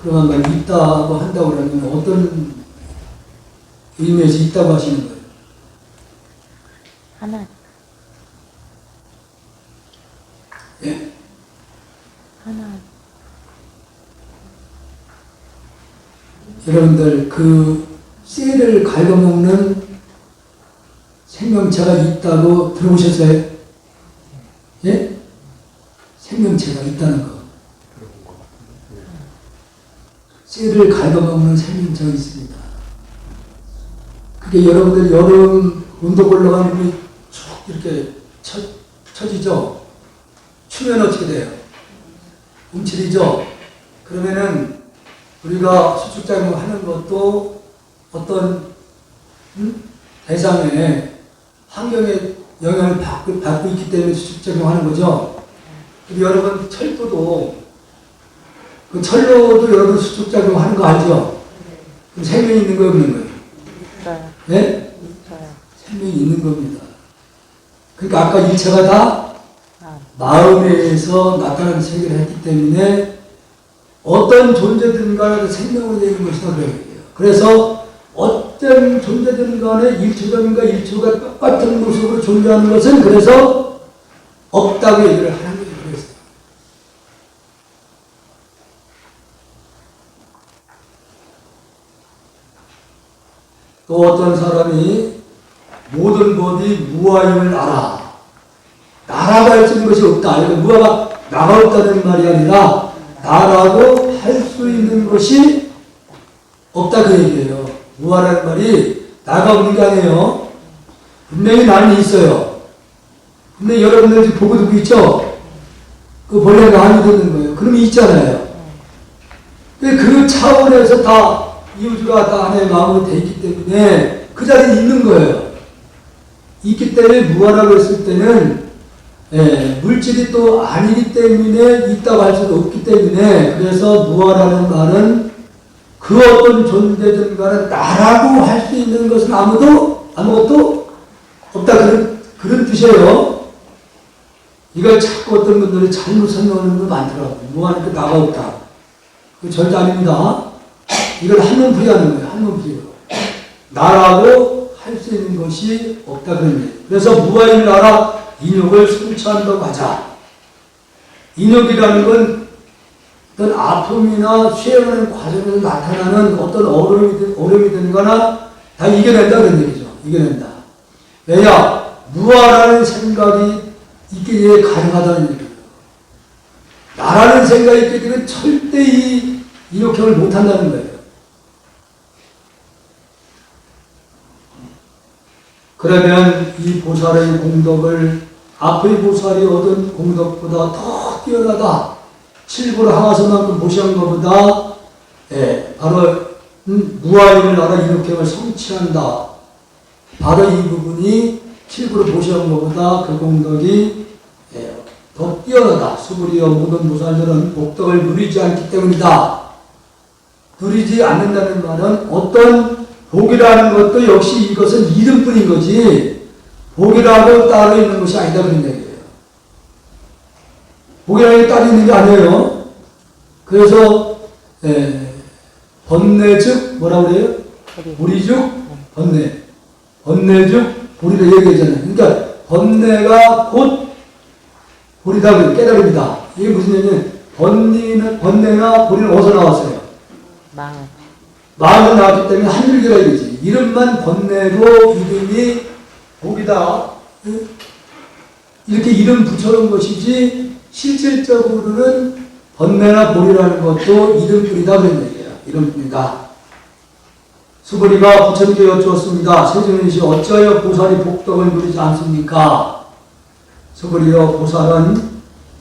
그러면 있다고 한다고 그러면 어떤 의미에서 있다고 하시는 거예요? 하나, 예? 하나. 여러분들, 그 쇠를 갉아먹는 생명체가 있다고 들어보셨어요? 예? 생명체가 있다는 거. 쇠를 갉아먹는 생명체가 있습니다. 그게 여러분들 여름 운동 올라가는 물이 쭉 이렇게 쳐지죠? 추면 어떻게 돼요? 움츠리죠? 그러면은 우리가 수축작용 하는 것도 어떤 대상의 환경에 영향을 받고 있기 때문에 수축작용하는 거죠. 여러분 철도도 그 철로도 여러분 수축작용하는 거 알죠? 그럼 생명이 있는 거 없는 거예요? 있어요. 네? 있어요. 생명이 있는 겁니다. 그러니까 아까 일체가 다 아, 마음에서 나타나는 세계를 했기 때문에 어떤 존재든 간에 생명을 내는 것이다 그래요. 그래서 어떤 존재든 간에 일초적인가 일초가 똑같은 모습으로 존재하는 것은 그래서 없다고 얘기를 하는 거예요. 그래서. 또 어떤 사람이 모든 법이 무아임을 알아. 나라고 할 수 있는 것이 없다. 이건 무아가 나가 없다는 말이 아니라 나라고 할 수 있는 것이 없다 그 얘기예요. 무아라는 말이 나가 없는 게 아니에요. 분명히 나는 있어요. 근데 여러분들 지금 보고 듣고 있죠? 그 본래 나는 듣는 거예요. 그러면 있잖아요. 그 차원에서 다 이 우주가 다 하나의 마음으로 돼 있기 때문에 그 자리에 있는 거예요. 있기 때문에 무아라고 했을 때는 물질이 또 아니기 때문에 있다고 할 수도 없기 때문에 그래서 무아라는 말은 그 어떤 존재든 간에 나라고 할 수 있는 것은 아무것도 없다 그런 뜻이에요. 이걸 자꾸 어떤 분들이 잘못 설명하는 분 많더라고요. 무아니까 나가 없다. 그 절대 아닙니다. 이걸 한문풀이 하는 거예요. 한문풀이로. 나라고 할 수 있는 것이 없다 그런 얘기예요. 그래서 무아인 나라 인욕을 성취한다고 하자. 인욕이라는 건 어떤 아픔이나 수행하는 과정에서 나타나는 어떤 어려움이든 거나 다 이겨낸다 그런 얘기죠. 이겨낸다. 왜냐? 무아라는 생각이 있기 위해 가능하다는 얘기예요. 나라는 생각이 있기 때문에 절대 이 인욕형을 못한다는 거예요. 그러면 이 보살의 공덕을 앞의 보살이 얻은 공덕보다 더 뛰어나다. 칠부를 하와서만큼 보시한 것보다 바로 무아임을 알아 인욕형을 성취한다. 바로 이 부분이 칠부를 보시한 것보다 그 공덕이 더 뛰어나다. 수불이여 모든 보살들은 복덕을 누리지 않기 때문이다. 누리지 않는다는 말은 어떤 복이라는 것도 역시 이것은 이름뿐인 거지 복이라고 따로 있는 것이 아니다 그런 얘기예요. 복이라는 게 따로 있는 게 아니에요. 그래서 번뇌즉 뭐라고 그래요? 보리즉 번뇌. 번뇌즉 보리를 얘기하잖아요. 그러니까 번뇌가 곧 보리다 깨달음이다. 이게 무슨 얘기냐면 번뇌나 보리는 어디서 나왔어요? 마음은 나왔기 때문에 한 줄기라 이거지. 이름만 번뇌로 이름이 복이다. 이렇게 이름 붙여놓은 것이지 실질적으로는 번뇌나 보리라는 것도 이름뿐이다 그런 얘기예요. 이름뿐이다. 수보리가 부처님께 여쭈었습니다. 세존인시 어찌하여 보살이 복덕을 누리지 않습니까? 수보리여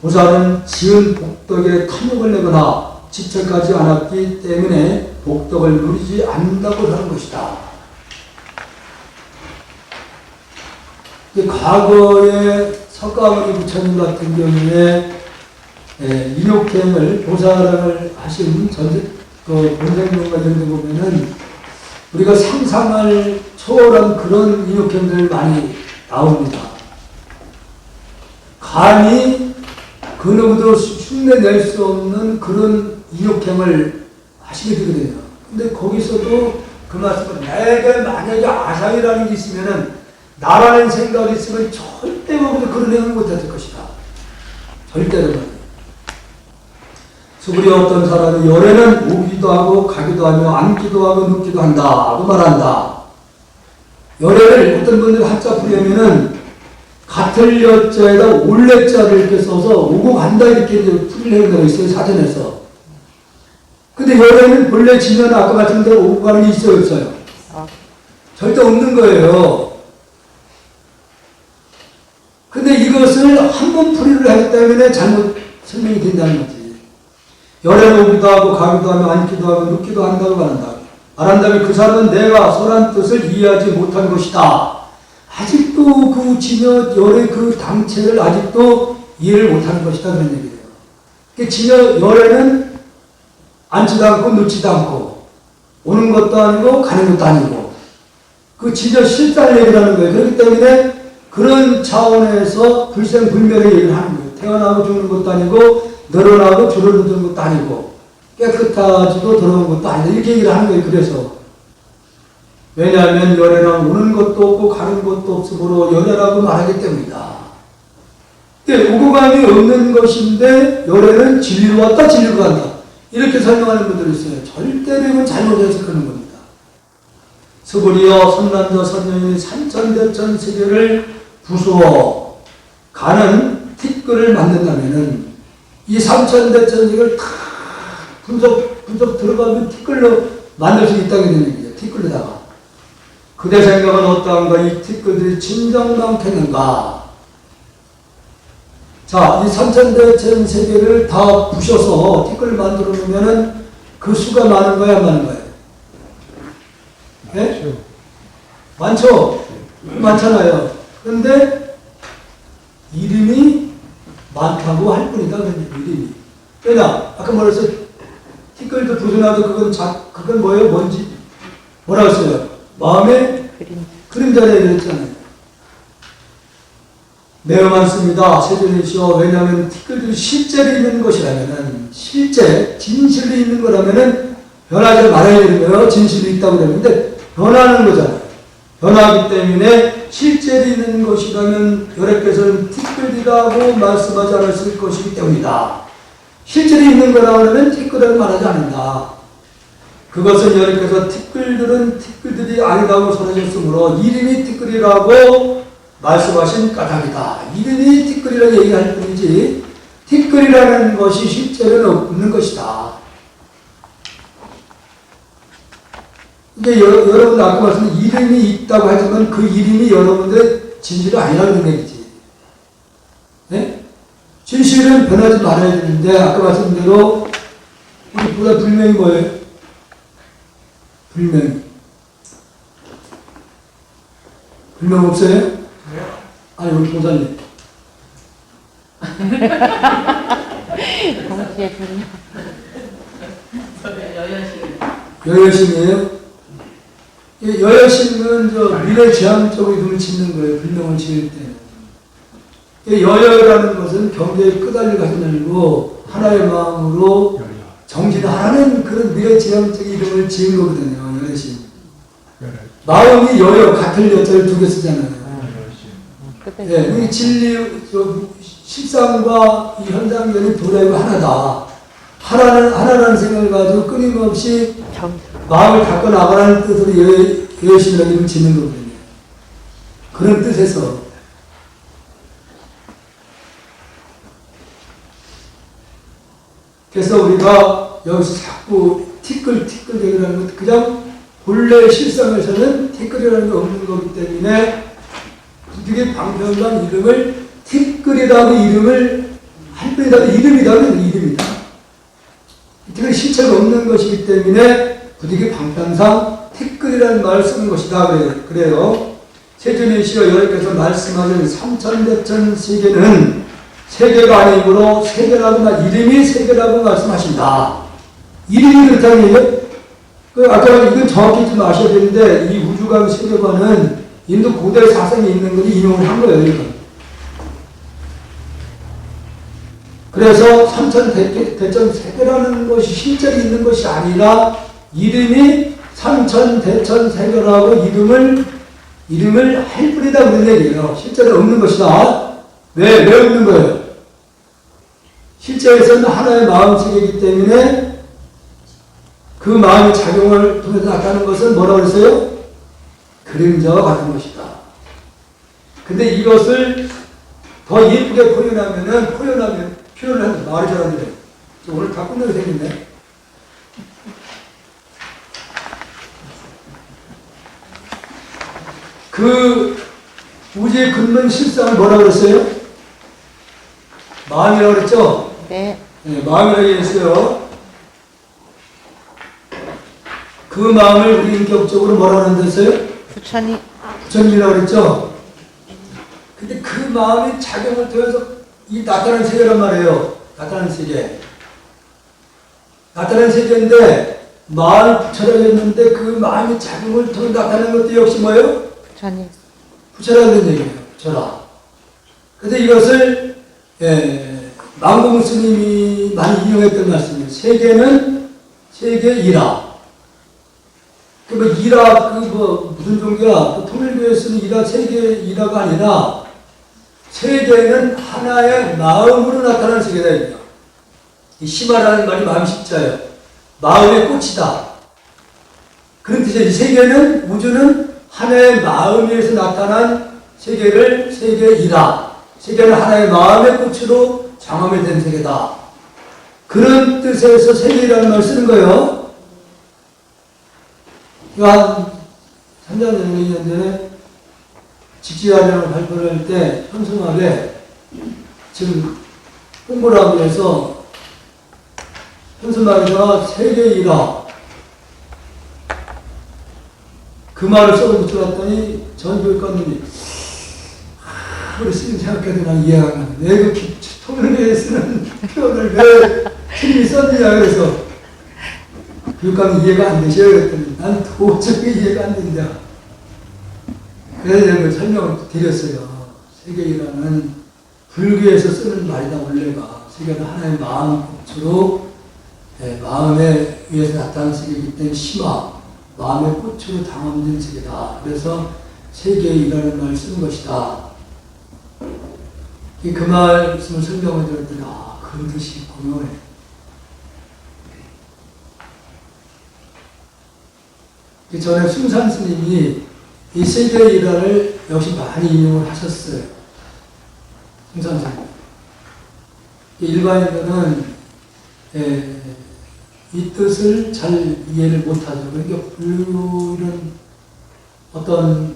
보살은 지은 복덕에 탐욕을 내거나 지체까지 않았기 때문에 복덕을 누리지 않는다고 하는 것이다. 과거에 석가모니 부처님 같은 경우에 인욕행을 보살을 하신 본생명과 이런 데 보면은 우리가 상상을 초월한 그런 인욕행들 많이 나옵니다. 감히 그 누구도 흉내낼 수 없는 그런 인욕행을 하시게 되거든요. 근데 거기서도 그 말씀은 내게 만약에 아상이라는 게 있으면은 나라는 생각이 있으면 절대 거기서 그런 행을 못했을 것이다. 절대로. 수구리 어떤 사람이 열에는 오기도 하고 가기도 하며 앉기도 하고 눕기도 한다 하고 말한다. 열에를 어떤 분들이 한자 풀이하면은 같을 여자에다 올레자를 이렇게 써서 오고 간다 이렇게 풀이를 해놓은 데가 있어요, 사전에서. 근데 열에는 본래 지면 아까 말씀대로 오고 가는 게 있어요, 없어요? 절대 없는 거예요. 근데 이것을 한 번 풀이를 하기 때문에 잘못 설명이 된다는 거지. 열에 오기도 하고 가기도 하며 앉기도 하고 눕기도 한다고 말한다. 말한다면 그 사람은 내가 설한 뜻을 이해하지 못한 것이다. 아직도 그 진여 열의 그 당체를 아직도 이해를 못하는 것이다. 그런 얘기예요. 그 진여 열에는 앉지도 않고 눕지도 않고 오는 것도 아니고 가는 것도 아니고 그 진여 실상을 얘기를 하는 거예요. 그렇기 때문에 그런 차원에서 불생불멸의 얘기를 하는 거예요. 태어나고 죽는 것도 아니고 늘어나고 줄어드는 것도 아니고 깨끗하지도 더러운 것도 아니고 이렇게 얘기를 하는 거예요. 그래서 왜냐하면 열애랑 오는 것도 없고 가는 것도 없으므로 열애라고 말하기 때문이다. 오고 감이 없는 것인데 열애는 진리로 왔다 진리로 간다. 이렇게 설명하는 분들이 있어요. 절대로 이건 잘못 해석하는 겁니다. 스불이여 선남자 선녀인 산천대천 세계를 부수어 가는 티끌을 만든다면은 이 삼천대천 세계를 다 분석 들어가면 티끌로 만들 수 있다고 되는 얘기예요. 티끌로다가. 그대 생각은 어떠한가? 이 티끌들이 진정 많겠는가? 자, 이 삼천대천 세계를 다 부셔서 티끌을 만들어 놓으면은 그 수가 많은 거야, 안 많은 거야? 네? 많죠? 많잖아요. 그런데 이름이 많다고 할 뿐이다, 이름이. 왜냐? 아까 뭐랬어요? 티끌도 부서나도 그건 뭐예요? 뭔지? 뭐라고 했어요? 마음의 그림자라 얘기했잖아요. 매우 많습니다. 세존이시오. 왜냐하면 티끌들이 실제로 있는 것이라면은, 실제, 진실로 있는 거라면은 변하지 말아야 되는 거예요. 진실로 있다고 그러는데, 변하는 거잖아요. 변하기 때문에 실제로 있는 것이라면 여러께서는 티끌이라고 말씀하지 않았을 것이기 때문이다. 실제로 있는 거라고 하면 티끌이라고 말하지 않는다. 그것은 여러께서 티끌들이 아니라고 선하셨으므로 이름이 티끌이라고 말씀하신 까닭이다. 이름이 티끌이라고 얘기할 뿐이지 티끌이라는 것이 실제로는 없는 것이다. 이제 여러분 아까 말씀 이름이 있다고 하지만 그 이름이 여러분들의 진실이 아니라는 얘기지. 네? 진실은 변하지 말아야 되는데 아까 말씀대로 우리보다 불명이 뭐예요? 불명 없어요? 네. 아니 우리 보살님. 동시에 불명. 여여심이에요? 여여심은 미래지향적으로 이름을 짓는 거예요. 불명을 지을 때. 여여라는 것은 경계의 끄달려 가진 아니고 하나의 마음으로 정진하라는 그런 미래지향적 이름을 지은 거거든요. 여여심. 마음이 여여 같은 여자를 두 개 쓰잖아요. 이 진리, 실상과 이 현상견이 도래가 하나다. 하나라는 생각을 가지고 끊임없이 마음을 닦아 나가라는 뜻으로 여여심이라는 이름을 짓는 거거든요. 그런 뜻에서. 그래서 우리가 여기서 자꾸 티끌 얘기라는 것, 그냥 본래 실상에서는 티끌이라는 게 없는 거기 때문에 되게 방편한 이름을 티끌이라고 이름을 할 뿐이다. 이름이다. 티끌이 실체가 없는 것이기 때문에 부득이 방편상 티끌이라는 말을 쓰는 것이다. 그래요. 세존의 시와 여러께서 말씀하신 삼천대천 세계는 세 개가 아니므로 세 개라고 이름이 세 개라고 말씀하신다. 이름이 그렇다는 얘기예요. 아까 이건 정확히 좀 아셔야 되는데 이 우주관 세계관은 인도 고대 사상에 있는 것이 인용을 한 거예요. 이건. 그래서 삼천대천 세계라는 것이 실제로 있는 것이 아니라 이름이 삼천대천 세계라고 이름을 할 뿐이다 그런 얘기예요. 실제로 없는 것이다. 왜 없는 거예요? 실제에서는 하나의 마음 세계이기 때문에 그 마음의 작용을 통해서 나타나는 것은 뭐라고 그랬어요? 그림자와 같은 것이다. 근데 이것을 더 예쁘게 표현하면 말이 잘 안 돼요. 오늘 다 끝내게 생겼네. 그 우주의 근본 실상을 뭐라고 그랬어요? 마음이라고 그랬죠? 네. 네, 마음이라고 했어요. 그 마음을 우리 인격적으로 뭐라고 한댔어요? 부처님이라고 그랬죠? 근데 그 마음의 작용을 통해서 이 나타나는 세계란 말이에요. 나타나는 세계. 나타나는 세계인데 마음이 부처라고 했는데 그 마음의 작용을 통해 나타나는 것도 역시 뭐예요? 부처라는 얘기예요. 부처라. 근데 이것을 망공 스님이 많이 인용했던 말씀이에요. 세계는 세계이라. 이라, 무슨 종교야? 통일교에 쓰는 이라, 세계이라가 아니라, 세계는 하나의 마음으로 나타나는 세계다. 이 시마라는 말이 마음 십자예요. 마음의 꽃이다. 그런 뜻이에요. 이 세계는, 우주는 하나의 마음에서 나타난 세계를 세계이라. 세계는 하나의 마음의 꽃으로 장엄이 된 세계다. 그런 뜻에서 세계라는 말을 쓰는 거예요. 한 3년 전에 2년 전에 직지화령을 발표를 할 때 현수막에 지금 홍보를 하기 위해서 현수막에다가 세계이라 그 말을 써서 붙여놨더니 전 교육관님이 우리 스님 생각해도 난 이해가 안 가는데 왜 그 통일교에 쓰는 표현을 왜 스님이 썼느냐 그래서 교육감이 이해가 안 되셔요 그랬더니 난 도저히 이해가 안 된다. 그래서 제가 설명을 드렸어요. 세계이라는 불교에서 쓰는 말이다. 원래가 세계는 하나의 마음 꽃으로 마음에 의해서 나타나는 세계이기 때문에 심화 마음의 꽃으로 당함된 세계다. 그래서 세계이라는 말을 쓰는 것이다. 그 말씀을 설명을 드렸더니 그런 뜻이 있군요. 전에 숭산 스님이 이 세계일화를 역시 많이 인용을 하셨어요. 숭산 스님. 일반인들은 이 뜻을 잘 이해를 못하죠. 그러니까 불교는 어떤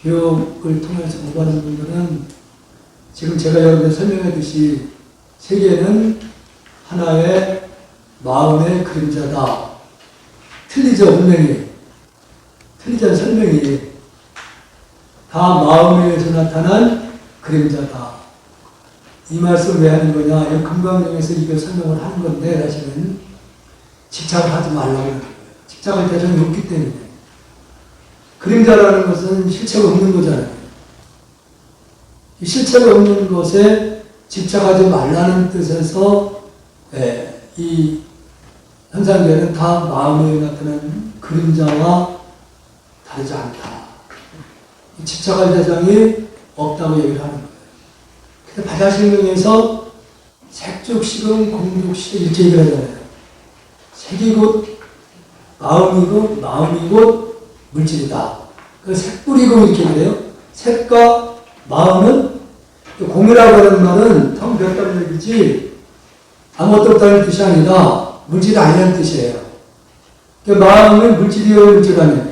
교육을 통해서 공부하는 분들은 지금 제가 여러분들 설명했듯이 세계는 하나의 마음의 그림자다. 틀리죠, 분명히. 틀리지 설명이 다 마음에 의해서 나타난 그림자다. 이 말씀 왜 하는 거냐? 이 금강경에서 이걸 설명을 하는 건데 사실은 집착을 하지 말라고 하는 거예요. 집착할 대상이 없기 때문에. 그림자라는 것은 실체가 없는 거잖아요. 이 실체가 없는 것에 집착하지 말라는 뜻에서 이 현상계는 다 마음에 나타나는 그림자와 다르지 않다. 집착할 대상이 없다고 얘기를 하는 거예요. 근데 바자실명에서 색죽식은 공죽식 이렇게 얘기를 하잖아요. 색이 곧 마음이고 마음이 곧 물질이다. 그 색불이고 이렇게 얘기해요. 색과 마음은 공이라고 하는 말은 텅 비었다는 얘기지 아무것도 없다는 뜻이 아니라 물질이 아니라는 뜻이에요. 그러니까 마음은 물질이요 물질 아니에요.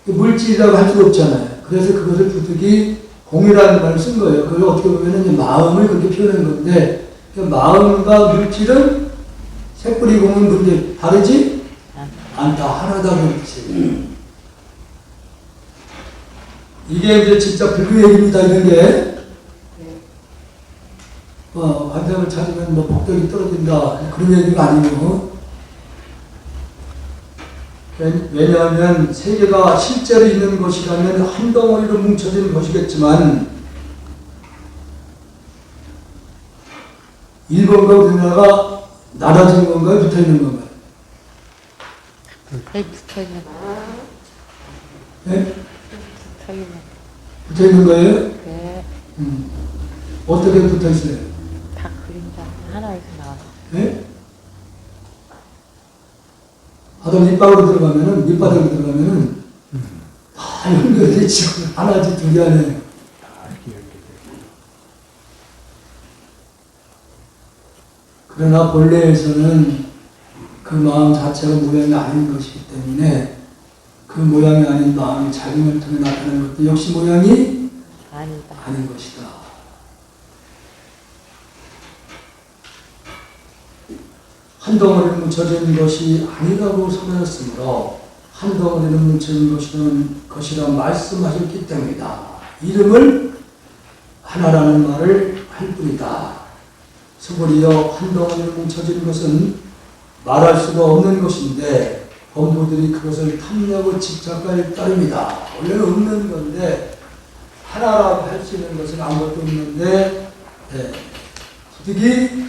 물질이라고 할 수가 없잖아요. 그래서 그것을 부득이 공이라는 말을 쓴 거예요. 그걸 어떻게 보면 마음을 그렇게 표현한 건데, 그러니까 마음과 물질은 색불이 공은 그런데 다르지 않다. 하나다는 뜻이에요. 이게 이제 진짜 불교 얘기입니다. 이런 게. 관상을 찾으면 뭐 복덕이 떨어진다 그런 얘기가 아니고, 왜냐하면 세계가 실제로 있는 것이라면 한 덩어리로 뭉쳐진 것이겠지만 일본과 우리나라가 나눠진 건가요? 붙어있는 건가요? 붙어있는. 네? 붙어있는. 붙어있는 거예요? 네. 어떻게 붙어있어요? 다 그림자 하나에서 나와서. 네? 바닥 밑바닥으로 들어가면은 다 연결돼 지금 하나지 둘이 안에. 그러나 본래에서는 그 마음 자체가 모양이 아닌 것이기 때문에 그 모양이 아닌 마음이 작용을 통해 나타나는 것도 역시 모양이 아니다. 아닌 것이다. 한 덩어리로 뭉쳐진 것이 아니라고 선언했으므로 한 덩어리로 뭉쳐진 것이라 말씀하셨기 때문이다. 이름을 하나라는 말을 할 뿐이다. 수고리여 한 덩어리로 뭉쳐진 것은 말할 수가 없는 것인데 범부들이 그것을 탐내고 집착할 따름이다. 원래는 없는 건데 하나라고 할 수 있는 것은 아무것도 없는데 부득이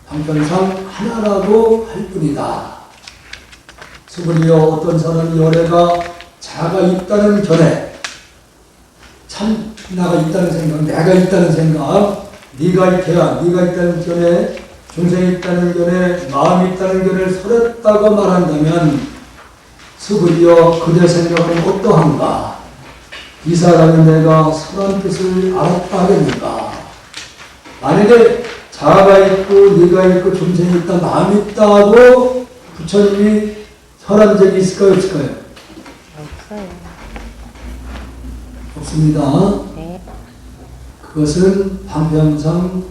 방편상 하나라고 할 뿐이다. 수고리여 어떤 사람이 열애가 자가 있다는 견해, 참 나가 있다는 생각, 내가 있다는 생각, 네가 있다는 견해, 중생이 있다는 견해, 마음이 있다는 견해를 설했다고 말한다면 수고리여 그대 생각은 어떠한가? 이 사람이 내가 선한 뜻을 알았다 하겠는가? 만약에 자아가 있고 네가 있고 중생이 있다, 마음이 있다 하고 부처님이 설한 적이 있을까요? 없을까요? 없어요. 없습니다. 네. 그것은 방편상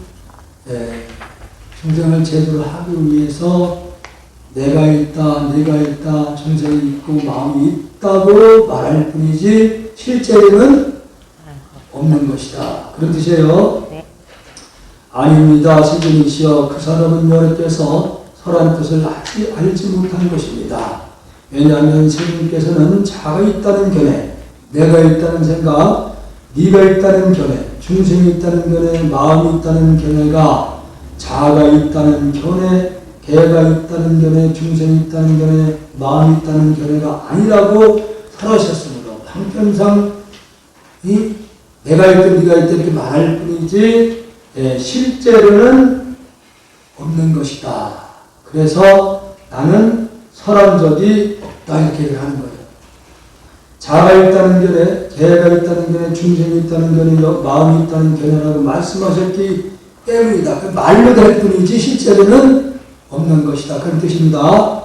중생을 제도를 하기 위해서 내가 있다, 중생이 있고 마음이 있다고 말할 뿐이지 실제로는 없는 것이다. 그런 뜻이에요. 네. 아닙니다. 스님이시여 그 사람은 여러께서 설한 뜻을 알지 못한 것입니다. 왜냐하면 스님께서는 자가 있다는 견해, 내가 있다는 생각, 네가 있다는 견해, 중생이 있다는 견해, 마음이 있다는 견해가 자아가 있다는 견해, 개가 있다는 견해, 중생이 있다는 견해, 마음이 있다는 견해가 아니라고 설하셨으므로 방편상 내가 있다, 네가 있다 이렇게 말할 뿐이지 실제로는 없는 것이다. 그래서 나는 설한 적이 없다 이렇게 하는 거예요. 자아가 있다는 견해, 개가 있다는 견해, 중생이 있다는 견해, 마음이 있다는 견해라고 말씀하셨기 때문이다. 그 말로 될 뿐이지 실제로는 없는 것이다. 그런 뜻입니다.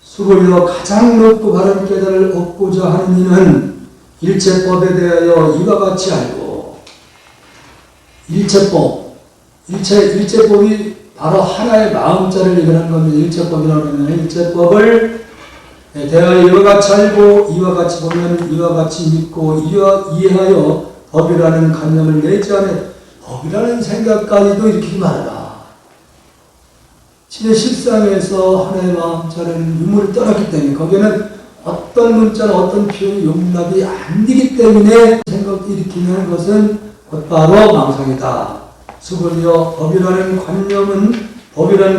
수고리여 가장 높고 바른 깨달을 얻고자 하는 이는 일체법에 대하여 이와 같이 알고, 일체법이 바로 하나의 마음자를 얘기하는 겁니다. 일체법이라고 하면 일체법을 대하여 이와 같이 알고, 이와 같이 보면, 이와 같이 믿고, 이해하여 법이라는 관념을 내지 않은 법이라는 생각까지도 이렇게 말하라. 신의 실상에서 하나의 마음자는 유무를 떠났기 때문에 거기에는 어떤 문자나 어떤 표현이 용납이 안 되기 때문에 생각도 일으키는 것은 곧바로 망상이다. 수고리여 법이라는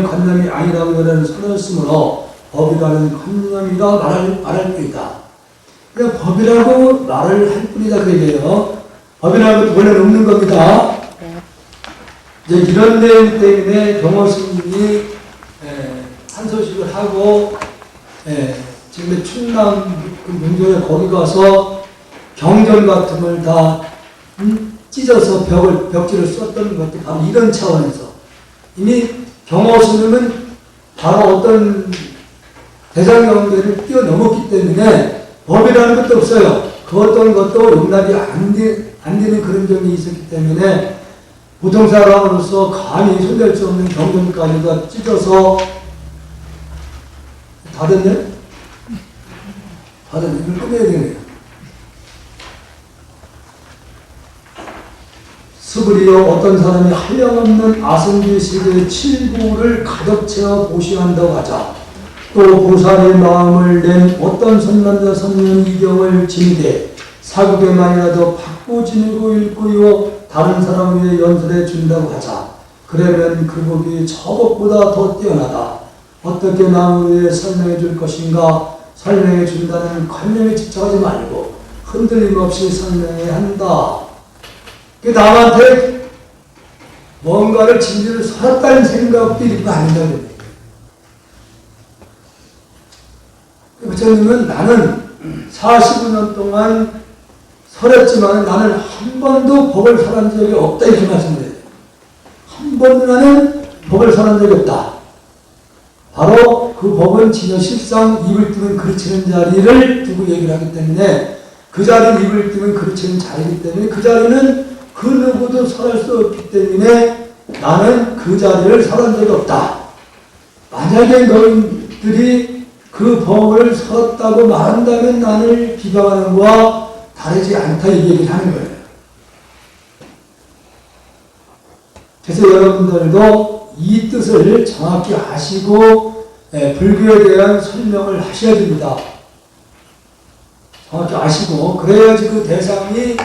관념이 아니라고 여러분 선언했으므로 법이라는 관념이라 말할 뿐이다. 그냥 법이라고 말을 할 뿐이다 그 얘기예요. 법이라는 것도 원래는 없는 겁니다. 이제 이런 내용 때문에 경호 스님이 한 소식을 하고 지금 충남 문교에 거기 가서 경전 같은 걸 다 찢어서 벽지를 썼던 것도 바로 이런 차원에서 이미 경호 스님은 바로 어떤 대장경계를 뛰어넘었기 때문에 법이라는 것도 없어요. 그 어떤 것도 용납이 안 되는 그런 점이 있었기 때문에 부정사람으로서 감히 손댈 수 없는 경전까지 다 찢어서 다 됐네? 다 됐네. 이걸 끝내야 되네요. 스불이요 어떤 사람이 한량없는 아승기 세계의 칠구를 가득 채워 보시한다고 하자. 또 보살의 마음을 낸 어떤 선남자 선녀는 이경을 지니되 사국에만이라도 받고 지니고 읽고요 다른 사람 위에 연설해 준다고 하자. 그러면 그 법이 저것보다 더 뛰어나다. 어떻게 남을 위해 설명해 줄 것인가 설명해 준다는 관념에 집착하지 말고 흔들림 없이 설명해야 한다. 남한테 뭔가를 진리를 설었다는 생각도 이런 거 아닌다는 얘기예요. 부처님은 나는 45년 동안 설했지만 나는 한 번도 법을 설한 적이 없다 이렇게 말씀을 해요. 한 번도 나는 법을 설한 적이 없다. 바로 그 법은 진여실상 입을 뜨면 그르치는 자리를 두고 얘기를 하기 때문에 그 자리는 입을 뜨면 그르치는 자리이기 때문에 그 자리는 그 누구도 설할 수 없기 때문에 나는 그 자리를 설한 적이 없다. 만약에 너희들이 그 법을 설었다고 말한다면 나를 비방하는 것과 다르지 않다 이 얘기를 하는 거예요. 그래서 여러분들도 이 뜻을 정확히 아시고 불교에 대한 설명을 하셔야 됩니다. 정확히 아시고 그래야지 그 대상이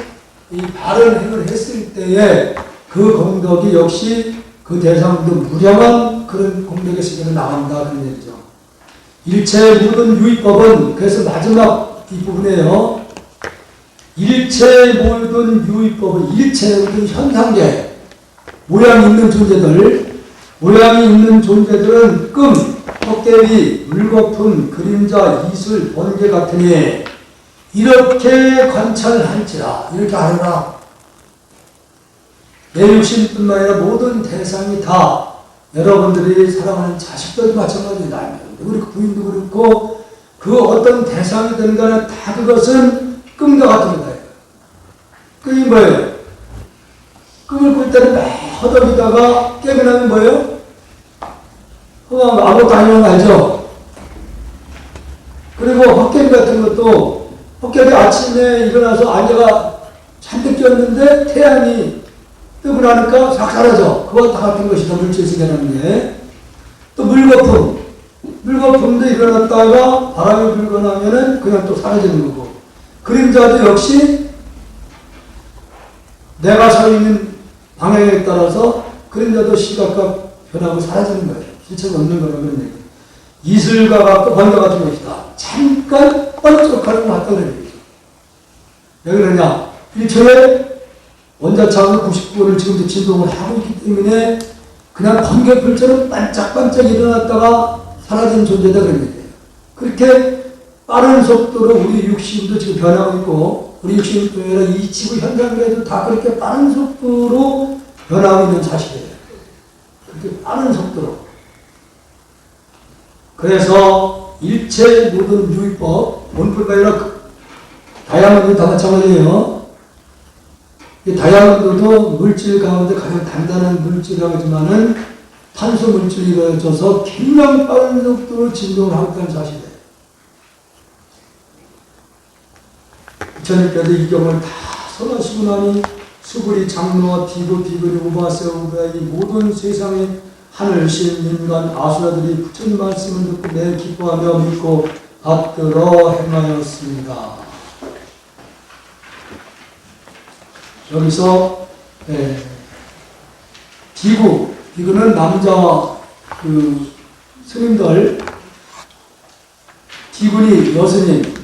이 바른 행을 했을 때에 그 공덕이 역시 그 대상도 무량한 그런 공덕의 세계로 나간다 그런 얘기죠. 일체 모든 유의법은 그래서 마지막 뒷부분에요. 일체 모든 유의법은 일체 모든 현상계 모양이 있는 존재들은 끔, 헛개비, 물거품, 그림자, 이슬, 번개 같으니 이렇게 관찰할지라 이렇게 하라. 내 육신뿐만 아니라 모든 대상이 다 여러분들이 사랑하는 자식들도 마찬가지다. 우리 부인도 그렇고 그 어떤 대상이든 간에 다 그것은 끔과 같은 거다. 끔이 뭐예요? 끔을 꿀 때는 막 허덕이다가 깨고 나면 뭐예요? 아무것도 아니면 알죠? 그리고 헛개비 같은 것도 헛개비 아침에 일어나서 안개가 잔뜩 꼈는데 태양이 뜨고 나니까 싹 사라져. 그와 다 같은 것이다. 물질에서 일어나는 게. 또 물거품도 일어났다가 바람이 불고 나면은 그냥 또 사라지는 거고. 그림자도 역시 내가 서 있는 방향에 따라서 그림자도 시각과 변하고 사라지는 거예요. 실체가 없는 거라고 그런 얘기. 이슬과 같고 번개 같은 것이다. 잠깐 번쩍하는 것 같다 그런 얘기죠. 왜 그러냐? 1초에 원자차가 99를 지금도 진동을 하고 있기 때문에 그냥 번개불처럼 반짝반짝 일어났다가 사라진 존재다 그런 얘기예요. 그렇게 빠른 속도로 우리 육신도 지금 변하고 있고 우리 육신뿐 아니라 이 지구 현상에도 다 그렇게 빠른 속도로 변하고 있는 사실이에요. 그렇게 빠른 속도로. 그래서 일체 모든 유의법, 본풀가 아니라 다양한 다 마찬가지예요. 이 다양한도 물질 가운데 가장 단단한 물질이라고 하지만은 탄소 물질이 이루어져서 굉장히 빠른 속도로 진동을 하고 있다는 사실이에요. 부처님께서 이 경을 다 설하시고 나니 수불이 장로와 비구, 비구리, 우바세, 우바이 모든 세상의 하늘, 신, 인간, 아수라들이 부처님 말씀을 듣고 매우 기뻐하며 믿고 받들어 행하였습니다. 여기서 비구는 남자 스님들, 비구니 여스님,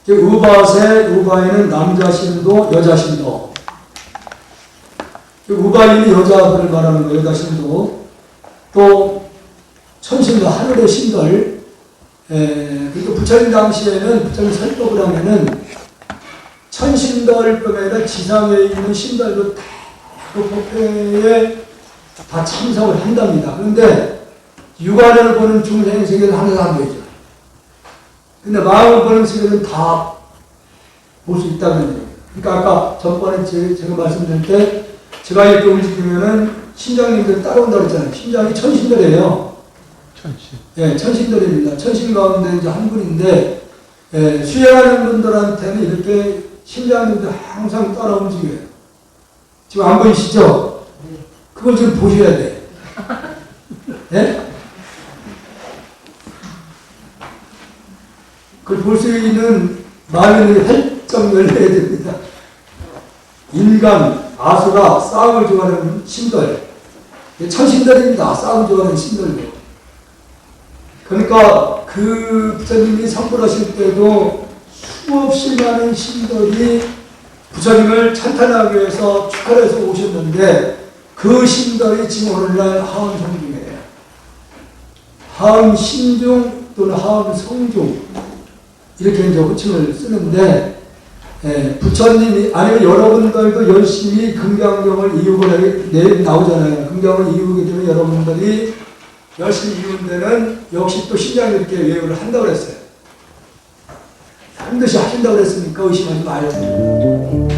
우바세, 우바이는 남자 신도, 여자 신도. 우바이는 여자들을 말하는 거예요, 여자 신도. 또 천신도, 하늘의 신들. 그리고 부처님 당시에는 부처님 설법을 하면은 천신들뿐만 아니라 지상에 있는 신들도 다 그 법회에 다 참석을 한답니다. 그런데 육안을 보는 중생 세계는 하나도 안 보이죠. 근데 마음을 보는 세계는 다 볼 수 있다는 얘기예요. 그러니까 아까 전번에 제가 말씀드릴 때 제가 이렇게 움직이면은 신장님들 따라온다고 했잖아요. 신장이 천신들이에요. 천신. 예, 천신들입니다. 천신 가운데 이제 한 분인데 수행하는 분들한테는 이렇게 신장님들 항상 따라 움직여요. 지금 안 보이시죠? 그걸 좀 보셔야 돼. 예? 그걸 볼 수 있는 마음이 활짝 열려야 됩니다. 인간, 아수라, 싸움을 좋아하는 신들. 천신들입니다. 싸움을 좋아하는 신들도. 그러니까 그 부처님이 성불하실 때도 수없이 많은 신들이 부처님을 찬탄하기 위해서 축하를 해서 오셨는데 그 신들이 지금 오늘날 하은 성중이에요. 하은 신중 또는 하은 성중 이렇게 이제 호칭을 쓰는데 부처님이 아니면 여러분들도 열심히 금강경을 이육을 내일 나오잖아요. 금강을 이루게 되면 여러분들이 열심히 이룬 데는 역시 또 신장이 이렇게 외우를 한다고 그랬어요. 반드시 하신다고 그랬으니까 의심하지 말고.